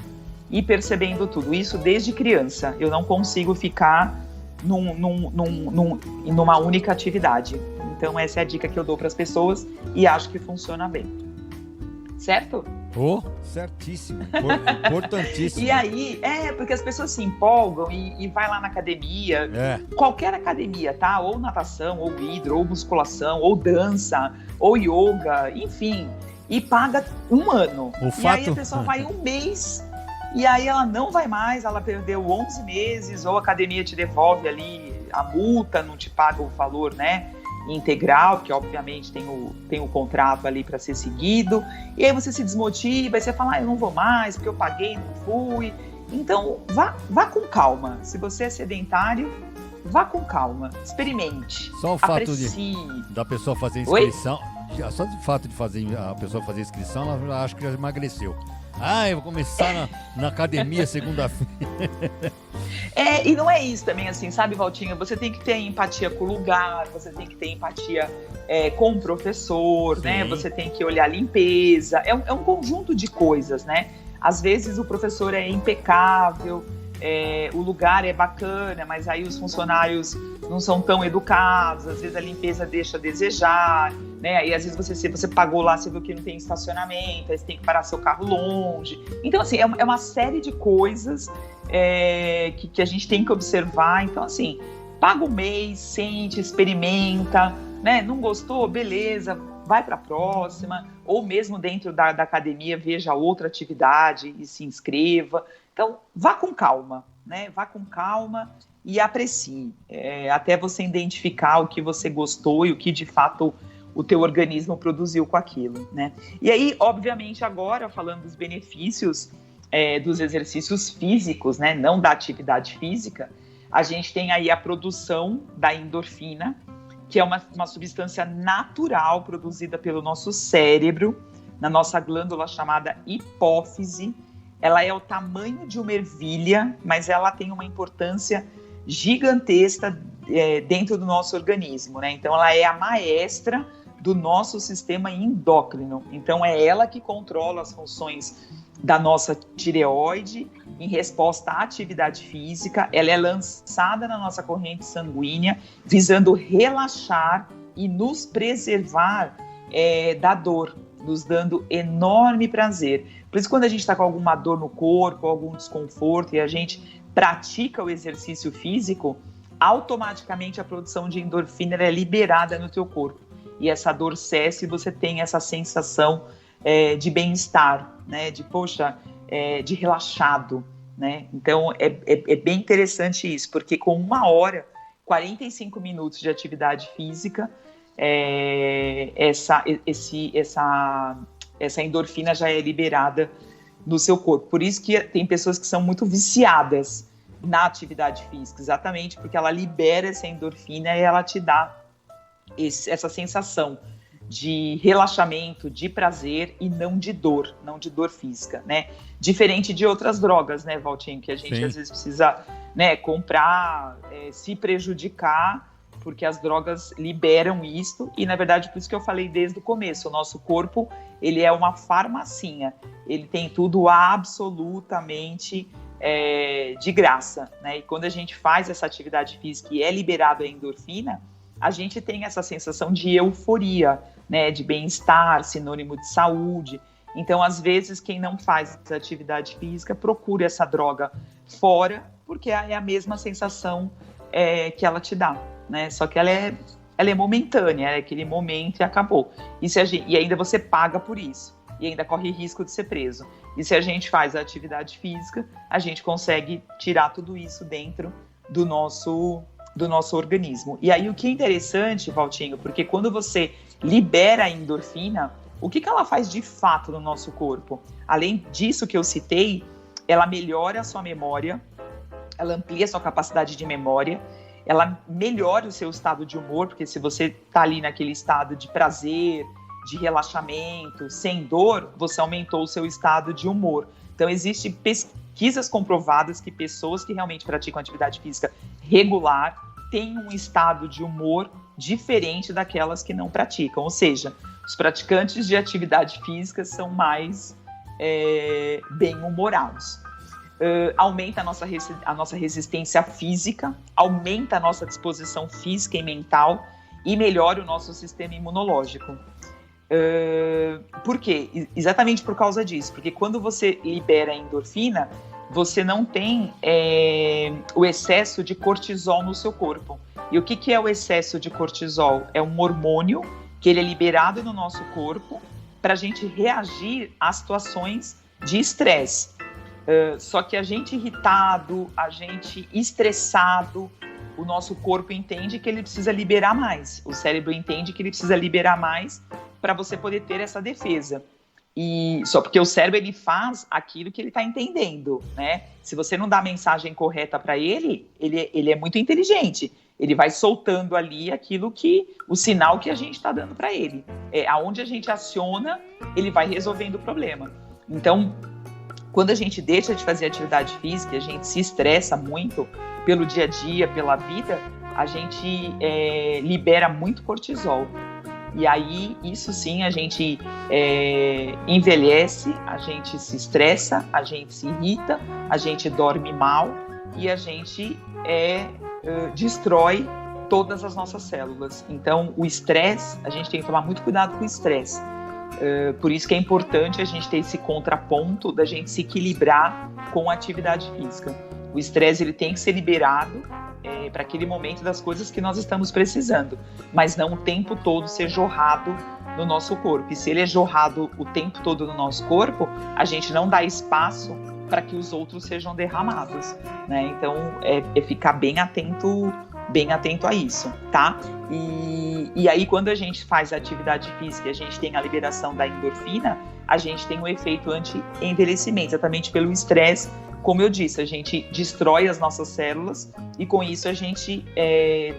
Speaker 2: ir percebendo tudo. Isso desde criança. Eu não consigo ficar numa única atividade. Então essa é a dica que eu dou para as pessoas e acho que funciona bem. Certo?
Speaker 1: Certíssimo, importantíssimo.
Speaker 2: E aí, porque as pessoas se empolgam e vai lá na academia, qualquer academia, tá? Ou natação, ou hidro, ou musculação, ou dança, ou yoga, enfim, e paga 1 ano. Aí a pessoa vai 1 mês, e aí ela não vai mais, ela perdeu 11 meses, ou a academia te devolve ali a multa, não te paga o valor, né? Integral, porque obviamente tem o contrato ali para ser seguido, e aí você se desmotiva, e você fala, eu não vou mais, porque eu paguei, não fui. Então, vá com calma. Se você é sedentário, vá com calma, experimente,
Speaker 1: só o fato
Speaker 2: aprecie.
Speaker 1: da pessoa fazer inscrição, só o fato de a pessoa fazer inscrição, ela acha que já emagreceu. Eu vou começar na academia segunda-feira.
Speaker 2: E não é isso também, assim, sabe, Valtinho? Você tem que ter empatia com o lugar, você tem que ter empatia com o professor, sim, né? Você tem que olhar a limpeza. É um conjunto de coisas, né? Às vezes o professor é impecável, o lugar é bacana, mas aí os funcionários não são tão educados, às vezes a limpeza deixa a desejar, né? E às vezes você pagou lá, você viu que não tem estacionamento, aí você tem que parar seu carro longe. Então, assim, é uma série de coisas que a gente tem que observar. Então, assim, paga 1 mês, sente, experimenta, né? Não gostou? Beleza, vai para a próxima, ou mesmo dentro da academia, veja outra atividade e se inscreva. Então, vá com calma, né? Vá com calma e aprecie, até você identificar o que você gostou e o que, de fato, o teu organismo produziu com aquilo, né? E aí, obviamente, agora, falando dos benefícios dos exercícios físicos, né? Não da atividade física, a gente tem aí a produção da endorfina, que é uma substância natural produzida pelo nosso cérebro, na nossa glândula chamada hipófise. Ela é o tamanho de uma ervilha, mas ela tem uma importância gigantesca dentro do nosso organismo, né? Então, ela é a maestra do nosso sistema endócrino. Então, é ela que controla as funções da nossa tireoide em resposta à atividade física. Ela é lançada na nossa corrente sanguínea, visando relaxar e nos preservar da dor, nos dando enorme prazer. Por isso, quando a gente está com alguma dor no corpo, algum desconforto, e a gente pratica o exercício físico, automaticamente a produção de endorfina é liberada no teu corpo. E essa dor cessa e você tem essa sensação de bem-estar, né? De relaxado, né? Então, é bem interessante isso, porque com 1 hora, 45 minutos de atividade física, essa endorfina já é liberada no seu corpo. Por isso que tem pessoas que são muito viciadas na atividade física, exatamente porque ela libera essa endorfina e ela te dá essa sensação de relaxamento, de prazer e não de dor física, né? Diferente de outras drogas, né, Valtinho, que a gente Sim. às vezes precisa, né, comprar, se prejudicar, porque as drogas liberam isto, e na verdade por isso que eu falei desde o começo, o nosso corpo, ele é uma farmacinha, ele tem tudo absolutamente de graça, né? E quando a gente faz essa atividade física e é liberado a endorfina, a gente tem essa sensação de euforia, né? De bem-estar, sinônimo de saúde. Então, às vezes, quem não faz atividade física procura essa droga fora, porque é a mesma sensação que ela te dá, né? Só que ela é momentânea, é aquele momento e acabou. E ainda você paga por isso. E ainda corre risco de ser preso. E se a gente faz a atividade física, a gente consegue tirar tudo isso dentro do nosso organismo. E aí o que é interessante, Valtinho, porque quando você libera a endorfina, o que ela faz de fato no nosso corpo? Além disso que eu citei, ela melhora a sua memória, ela amplia a sua capacidade de memória, ela melhora o seu estado de humor, porque se você está ali naquele estado de prazer, de relaxamento, sem dor, você aumentou o seu estado de humor. Então, existem pesquisas comprovadas que pessoas que realmente praticam atividade física regular têm um estado de humor diferente daquelas que não praticam. Ou seja, os praticantes de atividade física são mais bem-humorados. Aumenta a nossa resistência física, aumenta a nossa disposição física e mental e melhora o nosso sistema imunológico. Por quê? Exatamente por causa disso, porque quando você libera a endorfina, você não tem o excesso de cortisol no seu corpo. E o que é o excesso de cortisol? É um hormônio que ele é liberado no nosso corpo para a gente reagir a situações de estresse. Só que a gente irritado, a gente estressado, o nosso corpo entende que ele precisa liberar mais. O cérebro entende que ele precisa liberar mais para você poder ter essa defesa. E só porque o cérebro ele faz aquilo que ele está entendendo, né? Se você não dá a mensagem correta para ele é muito inteligente. Ele vai soltando ali o sinal que a gente está dando para ele. Aonde a gente aciona, ele vai resolvendo o problema. Então, quando a gente deixa de fazer atividade física, a gente se estressa muito pelo dia a dia, pela vida, a gente libera muito cortisol. E aí, isso sim, a gente envelhece, a gente se estressa, a gente se irrita, a gente dorme mal e a gente destrói todas as nossas células. Então, o estresse, a gente tem que tomar muito cuidado com o estresse. Por isso que é importante a gente ter esse contraponto da gente se equilibrar com a atividade física. O estresse ele tem que ser liberado para aquele momento das coisas que nós estamos precisando, mas não o tempo todo ser jorrado no nosso corpo. E se ele é jorrado o tempo todo no nosso corpo, a gente não dá espaço para que os outros sejam derramados, né? Então, ficar bem atento a isso, tá? E aí, quando a gente faz a atividade física e a gente tem a liberação da endorfina, a gente tem um efeito anti-envelhecimento, exatamente pelo estresse. Como eu disse, a gente destrói as nossas células e com isso a gente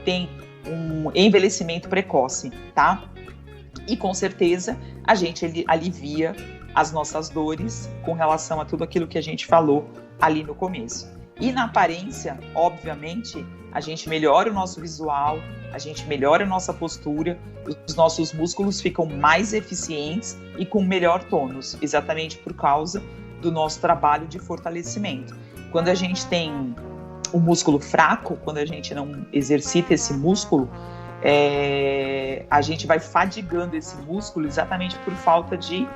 Speaker 2: tem um envelhecimento precoce, tá? E com certeza a gente alivia as nossas dores com relação a tudo aquilo que a gente falou ali no começo. E na aparência, obviamente, a gente melhora o nosso visual, a gente melhora a nossa postura, os nossos músculos ficam mais eficientes e com melhor tônus, exatamente por causa do nosso trabalho de fortalecimento. Quando a gente tem o músculo fraco, quando a gente não exercita esse músculo, a gente vai fadigando esse músculo exatamente por falta de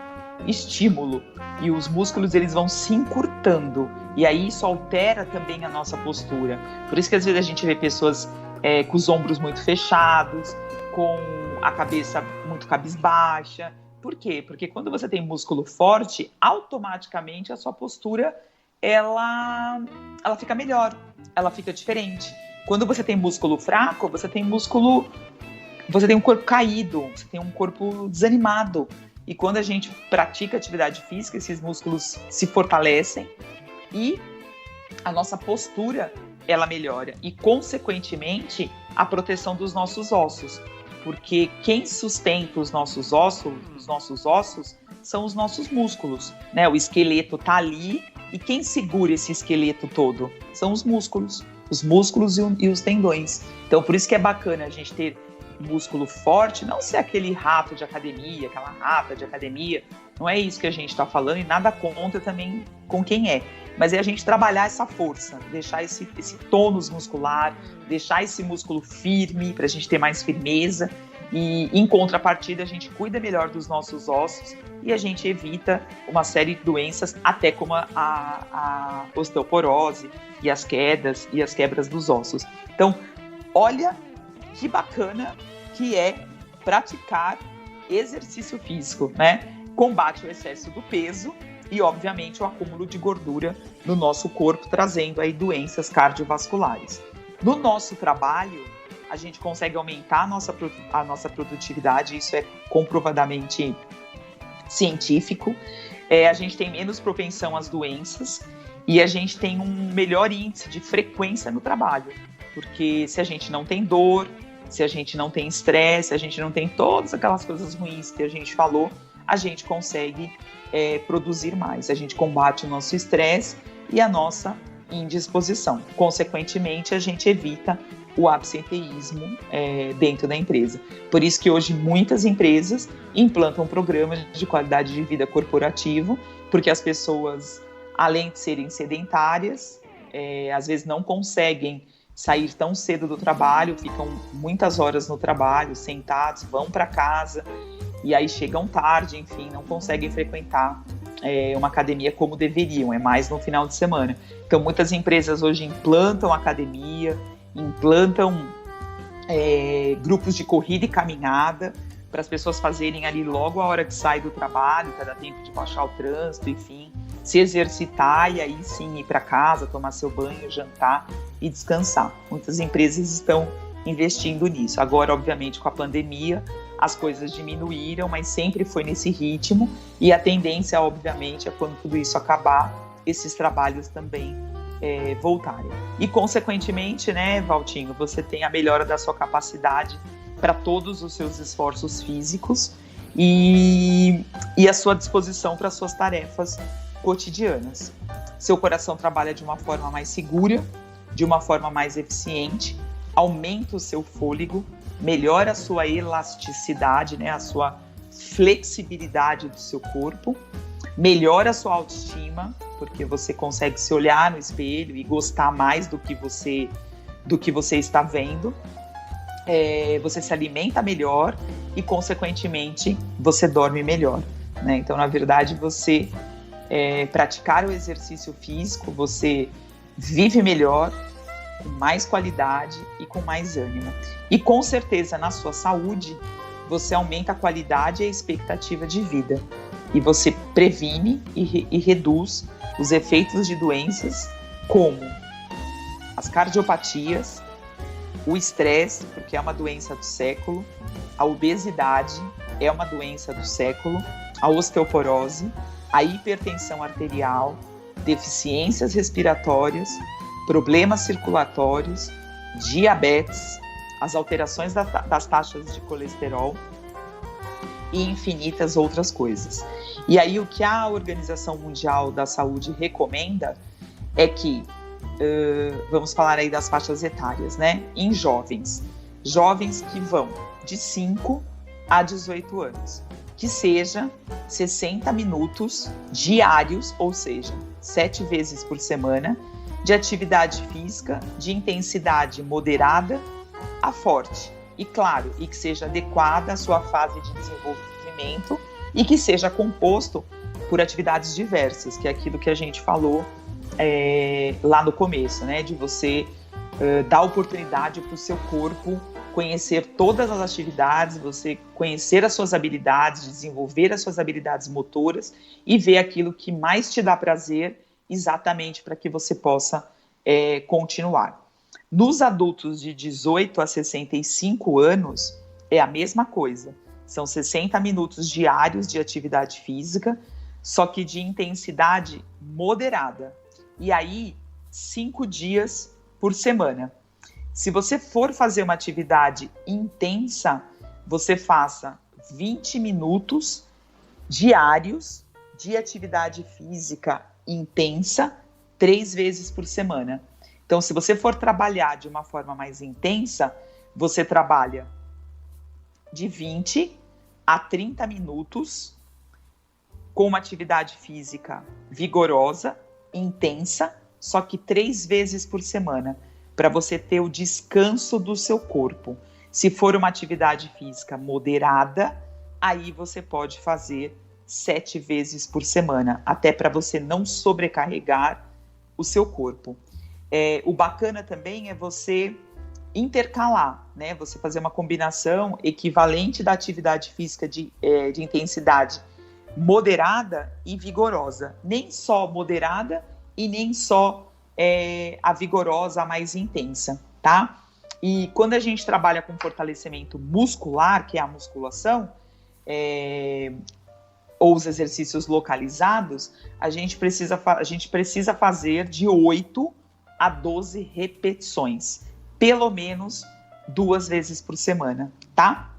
Speaker 2: estímulo. E os músculos eles vão se encurtando. E aí isso altera também a nossa postura. Por isso que às vezes a gente vê pessoas com os ombros muito fechados, com a cabeça muito cabisbaixa. Por quê? Porque quando você tem músculo forte, automaticamente a sua postura ela fica melhor, ela fica diferente. Quando você tem músculo fraco, você tem um corpo caído, você tem um corpo desanimado. E quando a gente pratica atividade física, esses músculos se fortalecem e a nossa postura ela melhora. E, consequentemente, a proteção dos nossos ossos. Porque quem sustenta os nossos ossos são os nossos músculos, né? O esqueleto está ali e quem segura esse esqueleto todo são os músculos e os tendões. Então, por isso que é bacana a gente ter músculo forte, não ser aquele rato de academia, aquela rata de academia, não é isso que a gente está falando e nada contra também com quem é, mas é a gente trabalhar essa força, deixar esse tônus muscular, deixar esse músculo firme para a gente ter mais firmeza E, em contrapartida, a gente cuida melhor dos nossos ossos e a gente evita uma série de doenças, até como a osteoporose e as quedas e as quebras dos ossos. Então, olha que bacana que é praticar exercício físico, né? Combate o excesso do peso e, obviamente, o acúmulo de gordura no nosso corpo, trazendo aí doenças cardiovasculares. No nosso trabalho, a gente consegue aumentar a nossa produtividade, isso é comprovadamente científico. A gente tem menos propensão às doenças e a gente tem um melhor índice de frequência no trabalho, porque se a gente não tem dor, se a gente não tem estresse, se a gente não tem todas aquelas coisas ruins que a gente falou, a gente consegue produzir mais, a gente combate o nosso estresse e a nossa indisposição. Consequentemente, a gente evita o absenteísmo dentro da empresa. Por isso que hoje muitas empresas implantam programas de qualidade de vida corporativo, porque as pessoas, além de serem sedentárias, às vezes não conseguem sair tão cedo do trabalho, ficam muitas horas no trabalho, sentados, vão para casa, e aí chegam tarde, enfim, não conseguem frequentar uma academia como deveriam, é mais no final de semana. Então, muitas empresas hoje implantam academia, implantam grupos de corrida e caminhada, para as pessoas fazerem ali logo a hora que sai do trabalho, para dar tempo de baixar o trânsito, enfim, se exercitar e aí sim ir para casa, tomar seu banho, jantar e descansar. Muitas empresas estão investindo nisso. Agora, obviamente, com a pandemia, as coisas diminuíram, mas sempre foi nesse ritmo, e a tendência, obviamente, é quando tudo isso acabar, esses trabalhos também voltarem. E, consequentemente, né, Valtinho, você tem a melhora da sua capacidade para todos os seus esforços físicos e a sua disposição para as suas tarefas cotidianas. Seu coração trabalha de uma forma mais segura, de uma forma mais eficiente, aumenta o seu fôlego, melhora a sua elasticidade, né, a sua flexibilidade do seu corpo, melhora a sua autoestima, porque você consegue se olhar no espelho e gostar mais do que você está vendo. Você se alimenta melhor e, consequentemente, você dorme melhor, né? Então, na verdade, você praticar o exercício físico, você vive melhor, com mais qualidade e com mais ânimo. E, com certeza, na sua saúde, você aumenta a qualidade e a expectativa de vida. E você previne e reduz os efeitos de doenças como as cardiopatias, o estresse, porque é uma doença do século, a obesidade é uma doença do século, a osteoporose, a hipertensão arterial, deficiências respiratórias, problemas circulatórios, diabetes, as alterações das taxas de colesterol e infinitas outras coisas. E aí o que a Organização Mundial da Saúde recomenda é que vamos falar aí das faixas etárias, né? Em jovens que vão de 5 a 18 anos, que seja 60 minutos diários, ou seja, 7 vezes por semana, de atividade física de intensidade moderada a forte. E claro, e que seja adequada à sua fase de desenvolvimento e que seja composto por atividades diversas, que é aquilo que a gente falou lá no começo, né? De você dar oportunidade para o seu corpo conhecer todas as atividades, você conhecer as suas habilidades, desenvolver as suas habilidades motoras e ver aquilo que mais te dá prazer, exatamente para que você possa continuar. Nos adultos de 18 a 65 anos, é a mesma coisa. São 60 minutos diários de atividade física, só que de intensidade moderada. E aí, 5 dias por semana. Se você for fazer uma atividade intensa, você faça 20 minutos diários de atividade física intensa 3 vezes por semana. Então, se você for trabalhar de uma forma mais intensa, você trabalha de 20 a 30 minutos com uma atividade física vigorosa, intensa, só que 3 vezes por semana, para você ter o descanso do seu corpo. Se for uma atividade física moderada, aí você pode fazer 7 vezes por semana, até para você não sobrecarregar o seu corpo. O bacana também é você intercalar, né? Você fazer uma combinação equivalente da atividade física de intensidade moderada e vigorosa. Nem só moderada e nem só a vigorosa, a mais intensa, tá? E quando a gente trabalha com fortalecimento muscular, que é a musculação, ou os exercícios localizados, a gente precisa fazer de 8 a 12 repetições, pelo menos 2 vezes por semana, tá?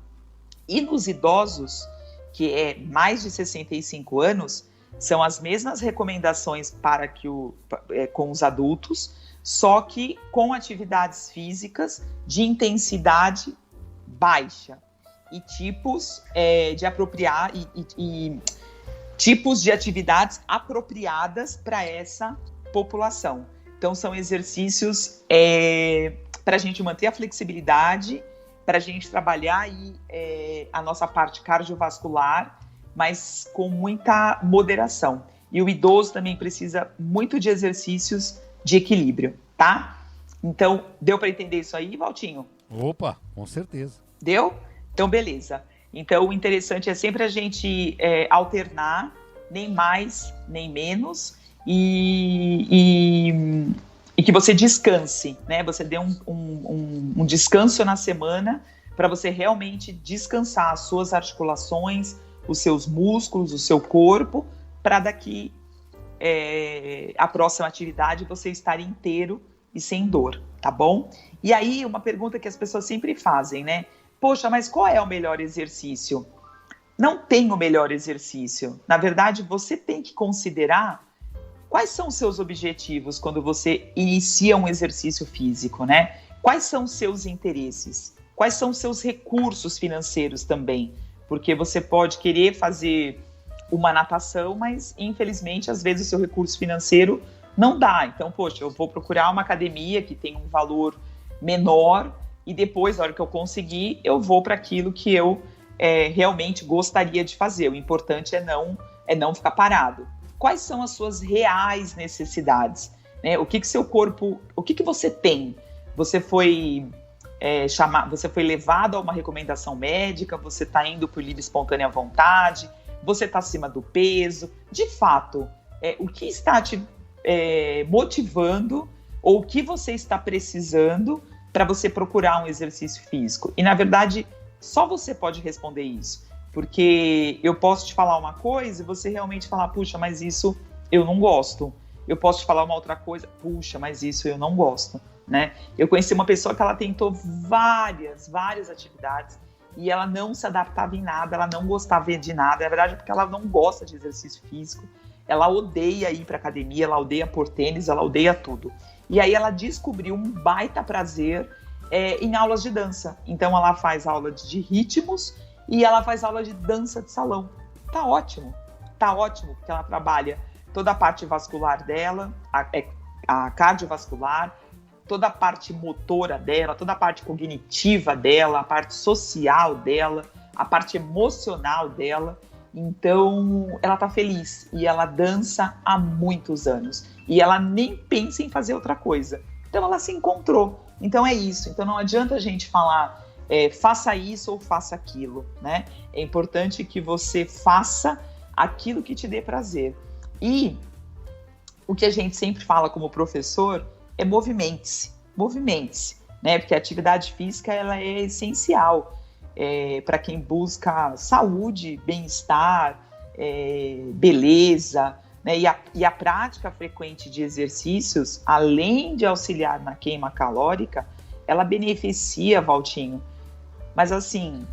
Speaker 2: E nos idosos, que é mais de 65 anos, são as mesmas recomendações com os adultos, só que com atividades físicas de intensidade baixa e tipos tipos de atividades apropriadas para essa população. Então, são exercícios para a gente manter a flexibilidade, para a gente trabalhar aí, a nossa parte cardiovascular, mas com muita moderação. E o idoso também precisa muito de exercícios de equilíbrio, tá? Então, deu para entender isso aí, Valtinho?
Speaker 1: Opa, com certeza.
Speaker 2: Deu? Então, beleza. Então, o interessante é sempre a gente alternar, nem mais, nem menos, e que você descanse, né? Você dê um descanso na semana para você realmente descansar as suas articulações, os seus músculos, o seu corpo, para daqui a próxima atividade você estar inteiro e sem dor, tá bom? E aí, uma pergunta que as pessoas sempre fazem, né? Poxa, mas qual é o melhor exercício? Não tem o melhor exercício. Na verdade, você tem que considerar quais são os seus objetivos quando você inicia um exercício físico, né? Quais são os seus interesses? Quais são os seus recursos financeiros também? Porque você pode querer fazer uma natação, mas infelizmente, às vezes, o seu recurso financeiro não dá. Então, poxa, eu vou procurar uma academia que tem um valor menor e depois, na hora que eu conseguir, eu vou para aquilo que eu realmente gostaria de fazer. O importante é não ficar parado. Quais são as suas reais necessidades? Né? O que seu corpo, o que você tem? Você foi levado a uma recomendação médica? Você está indo por livre e espontânea vontade? Você está acima do peso? De fato, o que está te motivando ou o que você está precisando para você procurar um exercício físico? E, na verdade, só você pode responder isso. Porque eu posso te falar uma coisa e você realmente falar, puxa, mas isso eu não gosto. Eu posso te falar uma outra coisa, puxa, mas isso eu não gosto, né? Eu conheci uma pessoa que ela tentou várias atividades e ela não se adaptava em nada, ela não gostava de nada. Na verdade, porque ela não gosta de exercício físico, ela odeia ir para academia, ela odeia pôr tênis, ela odeia tudo. E aí ela descobriu um baita prazer em aulas de dança. Então ela faz aula de ritmos e ela faz aula de dança de salão. Tá ótimo, porque ela trabalha toda a parte vascular dela, a cardiovascular, toda a parte motora dela, toda a parte cognitiva dela, a parte social dela, a parte emocional dela. Então, ela tá feliz e ela dança há muitos anos. E ela nem pensa em fazer outra coisa. Então, ela se encontrou. Então, é isso. Então, não adianta a gente falar faça isso ou faça aquilo, né? É importante que você faça aquilo que te dê prazer. E o que a gente sempre fala como professor é movimente-se, né? Porque a atividade física ela é essencial para quem busca saúde, bem-estar, beleza, né? E a prática frequente de exercícios, além de auxiliar na queima calórica, ela beneficia, Valtinho, mas assim,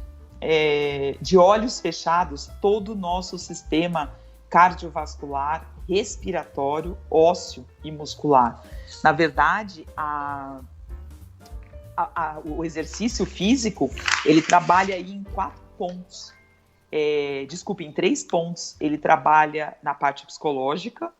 Speaker 2: de olhos fechados, todo o nosso sistema cardiovascular, respiratório, ósseo e muscular. Na verdade, o exercício físico, ele trabalha aí em 4 pontos. Em 3 pontos. Ele trabalha na parte psicológica,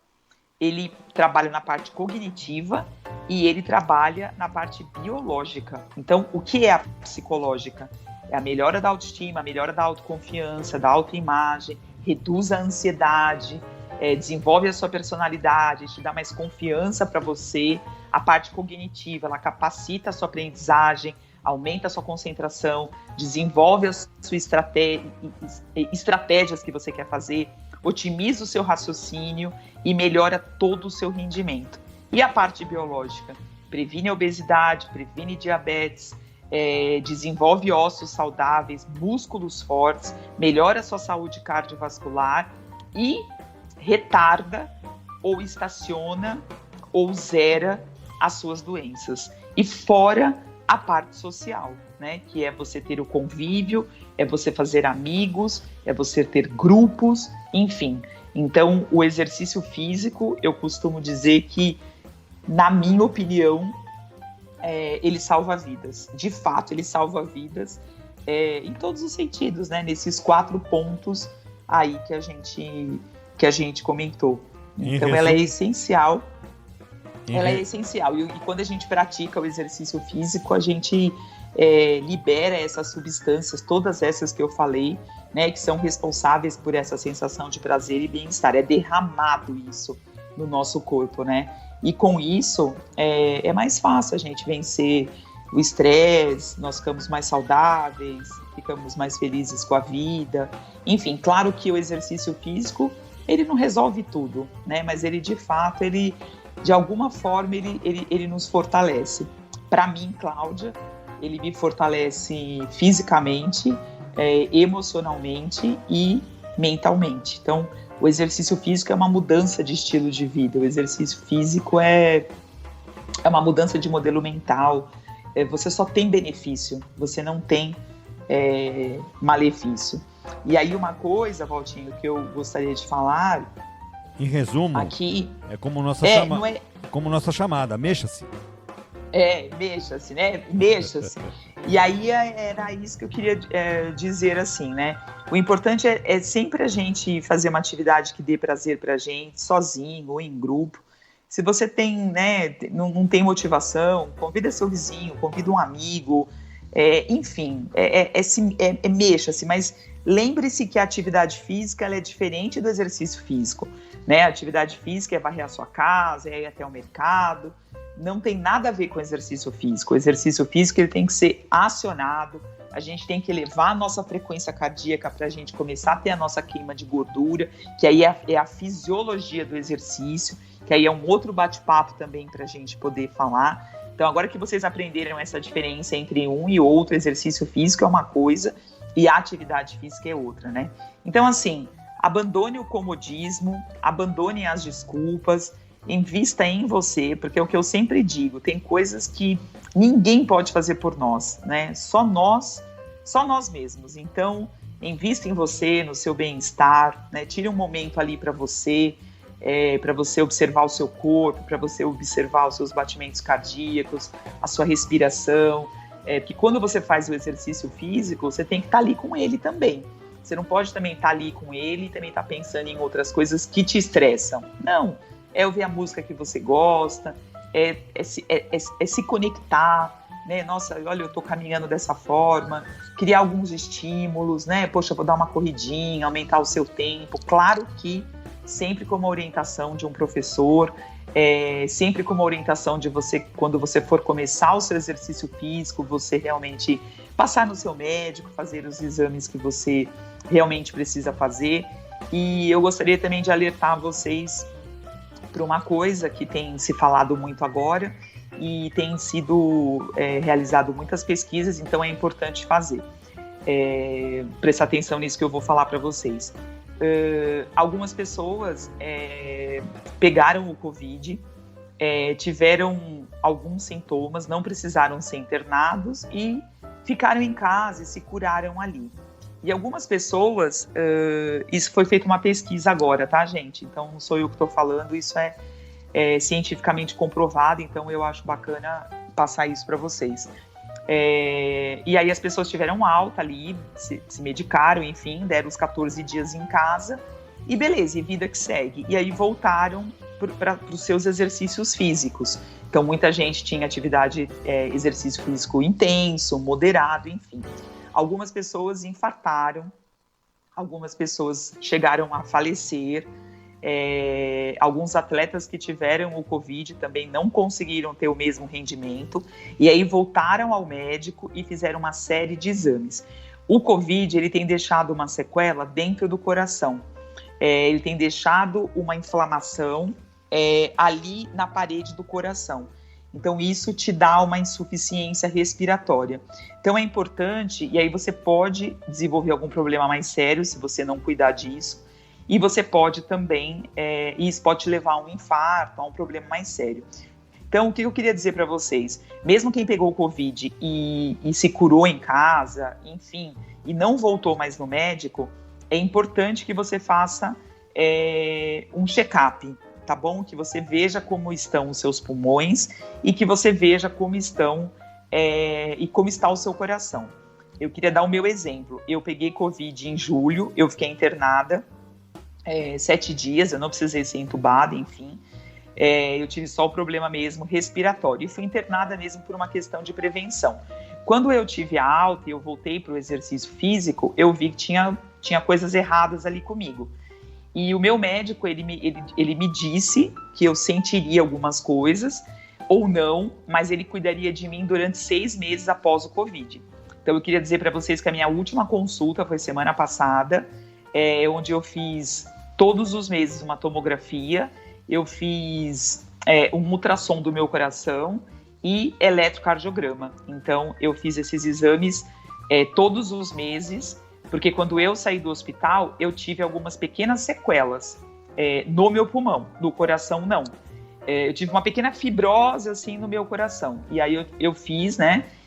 Speaker 2: ele trabalha na parte cognitiva e ele trabalha na parte biológica. Então, o que é a psicológica? É a melhora da autoestima, a melhora da autoconfiança, da autoimagem, reduz a ansiedade, desenvolve a sua personalidade, te dá mais confiança para você. A parte cognitiva, ela capacita a sua aprendizagem, aumenta a sua concentração, desenvolve a sua estratégias que você quer fazer, otimiza o seu raciocínio e melhora todo o seu rendimento. E a parte biológica? Previne a obesidade, previne diabetes, desenvolve ossos saudáveis, músculos fortes, melhora a sua saúde cardiovascular e retarda ou estaciona ou zera as suas doenças. E fora a parte social, né? Que é você ter o convívio, é você fazer amigos, é você ter grupos, enfim. Então, o exercício físico, eu costumo dizer que, na minha opinião, ele salva vidas. De fato, ele salva vidas em todos os sentidos, né? Nesses 4 pontos aí que a gente comentou. Então, ela é essencial. Ela é essencial. E quando a gente pratica o exercício físico, a gente libera essas substâncias, todas essas que eu falei, né, que são responsáveis por essa sensação de prazer e bem-estar. É derramado isso no nosso corpo, né? E com isso, é mais fácil a gente vencer o estresse, nós ficamos mais saudáveis, ficamos mais felizes com a vida. Enfim, claro que o exercício físico, ele não resolve tudo, né? Mas ele, de fato, de alguma forma, ele nos fortalece. Para mim, Cláudia, ele me fortalece fisicamente, emocionalmente e mentalmente. Então, o exercício físico é uma mudança de estilo de vida. O exercício físico é uma mudança de modelo mental. Você só tem benefício, você não tem malefício. E aí uma coisa, Valtinho, que eu gostaria de falar...
Speaker 1: Em resumo,
Speaker 2: aqui,
Speaker 1: é como como nossa chamada, mexa-se.
Speaker 2: Mexa-se, né? Mexa-se. E aí era isso que eu queria dizer assim, né? O importante é sempre a gente fazer uma atividade que dê prazer pra gente, sozinho ou em grupo. Se você tem, né, não tem motivação, convida seu vizinho, convida um amigo, enfim, mexa-se, mas lembre-se que a atividade física ela é diferente do exercício físico, né? A atividade física é varrer a sua casa, é ir até o mercado, não tem nada a ver com o exercício físico. O exercício físico ele tem que ser acionado, a gente tem que elevar a nossa frequência cardíaca para a gente começar a ter a nossa queima de gordura, que aí é a fisiologia do exercício, que aí é um outro bate-papo também para a gente poder falar. Então, agora que vocês aprenderam essa diferença entre um e outro, exercício físico é uma coisa e a atividade física é outra, né? Então, assim, abandone o comodismo, abandone as desculpas, invista em você, porque é o que eu sempre digo, tem coisas que ninguém pode fazer por nós, né? Só nós mesmos. Então, invista em você, no seu bem-estar, né? Tire um momento ali para você observar o seu corpo, para você observar os seus batimentos cardíacos, a sua respiração, porque quando você faz o exercício físico, você tem que estar ali com ele também. Você não pode também estar ali com ele e também estar pensando em outras coisas que te estressam. Não, é ouvir a música que você gosta, é se conectar, né? Nossa, olha, eu tô caminhando dessa forma, criar alguns estímulos, né? Poxa, vou dar uma corridinha, aumentar o seu tempo. Claro que sempre com uma orientação de um professor, sempre com uma orientação de você, quando você for começar o seu exercício físico, você realmente passar no seu médico, fazer os exames que você realmente precisa fazer. E eu gostaria também de alertar vocês para uma coisa que tem se falado muito agora e tem sido realizado muitas pesquisas, então é importante fazer. Prestar atenção nisso que eu vou falar para vocês. Algumas pessoas pegaram o Covid, tiveram alguns sintomas, não precisaram ser internados e ficaram em casa e se curaram ali. E algumas pessoas, isso foi feita uma pesquisa agora, tá, gente? Então não sou eu que estou falando, isso é cientificamente comprovado, então eu acho bacana passar isso para vocês. E aí as pessoas tiveram alta ali, se medicaram, enfim, deram os 14 dias em casa e beleza, e vida que segue. E aí voltaram para os seus exercícios físicos. Então, muita gente tinha exercício físico intenso, moderado, enfim. Algumas pessoas infartaram, algumas pessoas chegaram a falecer, alguns atletas que tiveram o Covid também não conseguiram ter o mesmo rendimento, e aí voltaram ao médico e fizeram uma série de exames. O Covid, ele tem deixado uma sequela dentro do coração, ele tem deixado uma inflamação ali na parede do coração. Então, isso te dá uma insuficiência respiratória. Então, é importante, e aí você pode desenvolver algum problema mais sério se você não cuidar disso, e você pode também, e isso pode te levar a um infarto, a um problema mais sério. Então, o que eu queria dizer para vocês? Mesmo quem pegou o Covid e se curou em casa, enfim, e não voltou mais no médico, é importante que você faça um check-up, tá bom? Que você veja como estão os seus pulmões e que você veja como estão e como está o seu coração. Eu queria dar o meu exemplo. Eu peguei Covid em julho, eu fiquei internada 7 dias, eu não precisei ser entubada, enfim. Eu tive só o problema mesmo respiratório e fui internada mesmo por uma questão de prevenção. Quando eu tive a alta e eu voltei para o exercício físico, eu vi que tinha coisas erradas ali comigo. E o meu médico, ele me disse que eu sentiria algumas coisas, ou não, mas ele cuidaria de mim durante 6 meses após o Covid. Então, eu queria dizer para vocês que a minha última consulta foi semana passada, onde eu fiz todos os meses uma tomografia, eu fiz um ultrassom do meu coração e eletrocardiograma. Então, eu fiz esses exames todos os meses, porque quando eu saí do hospital, eu tive algumas pequenas sequelas no meu pulmão, no coração não. Eu tive uma pequena fibrose assim no meu coração. E aí eu fiz,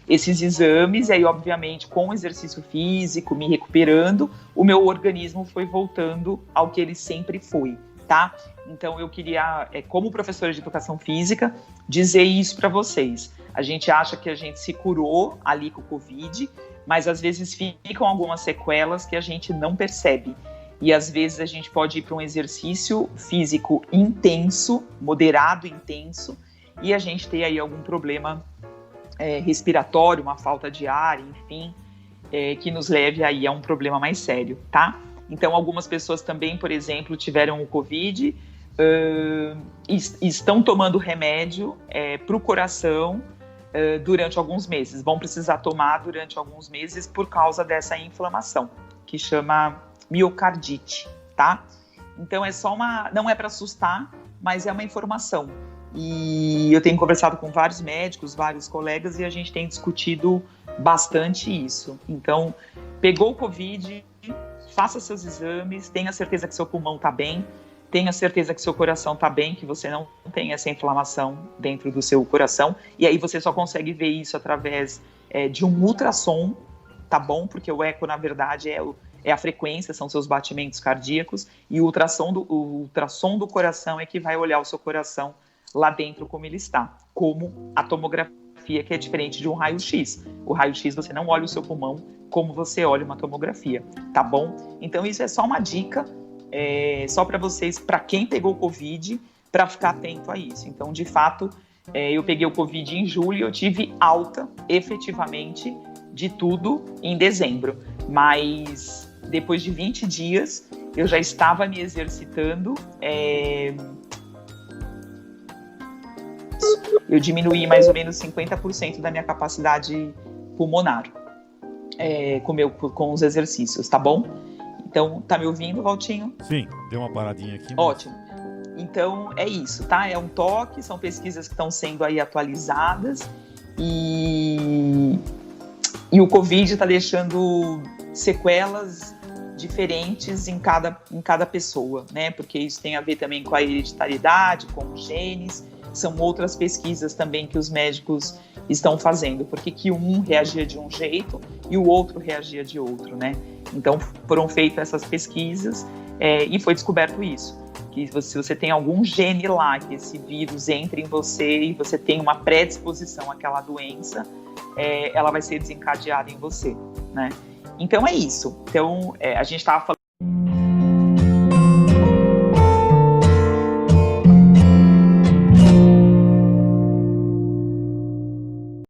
Speaker 2: esses exames, e aí obviamente com o exercício físico, me recuperando, o meu organismo foi voltando ao que ele sempre foi, tá? Então eu queria, como professora de educação física, dizer isso para vocês. A gente acha que a gente se curou ali com o Covid, mas às vezes ficam algumas sequelas que a gente não percebe. E às vezes a gente pode ir para um exercício físico intenso, moderado, intenso, e a gente ter aí algum problema respiratório, uma falta de ar, enfim, que nos leve aí a um problema mais sério, tá? Então, algumas pessoas também, por exemplo, tiveram o Covid, estão tomando remédio para o coração durante alguns meses. Vão precisar tomar durante alguns meses por causa dessa inflamação, que chama miocardite, tá? Então, não é para assustar, mas é uma informação. E eu tenho conversado com vários médicos, vários colegas, e a gente tem discutido bastante isso. Então, pegou o Covid, faça seus exames, tenha certeza que seu pulmão está bem, tenha certeza que seu coração está bem, que você não tem essa inflamação dentro do seu coração. E aí você só consegue ver isso através de um ultrassom, tá bom? Porque o eco, na verdade, é a frequência, são seus batimentos cardíacos, e o ultrassom do coração é que vai olhar o seu coração lá dentro como ele está, como a tomografia, que é diferente de um raio-x. O raio-x você não olha o seu pulmão como você olha uma tomografia, tá bom? Então isso é só uma dica, só para vocês, para quem pegou o Covid, para ficar atento a isso. Então, de fato, eu peguei o Covid em julho e eu tive alta, efetivamente, de tudo em dezembro. Mas depois de 20 dias, eu já estava me exercitando, eu diminuí mais ou menos 50% da minha capacidade pulmonar com os exercícios, tá bom? Então, tá me ouvindo, Valtinho?
Speaker 1: Sim, deu uma paradinha aqui. Mas...
Speaker 2: Ótimo. Então, é isso, tá? É um toque, são pesquisas que estão sendo aí atualizadas e o Covid está deixando sequelas diferentes em cada pessoa, né? Porque isso tem a ver também com a hereditariedade, com os genes. São outras pesquisas também que os médicos estão fazendo, porque que um reagia de um jeito e o outro reagia de outro, né? Então foram feitas essas pesquisas e foi descoberto isso, que se você tem algum gene lá, que esse vírus entre em você e você tem uma predisposição àquela doença, ela vai ser desencadeada em você, né? Então é isso. Então a gente estava falando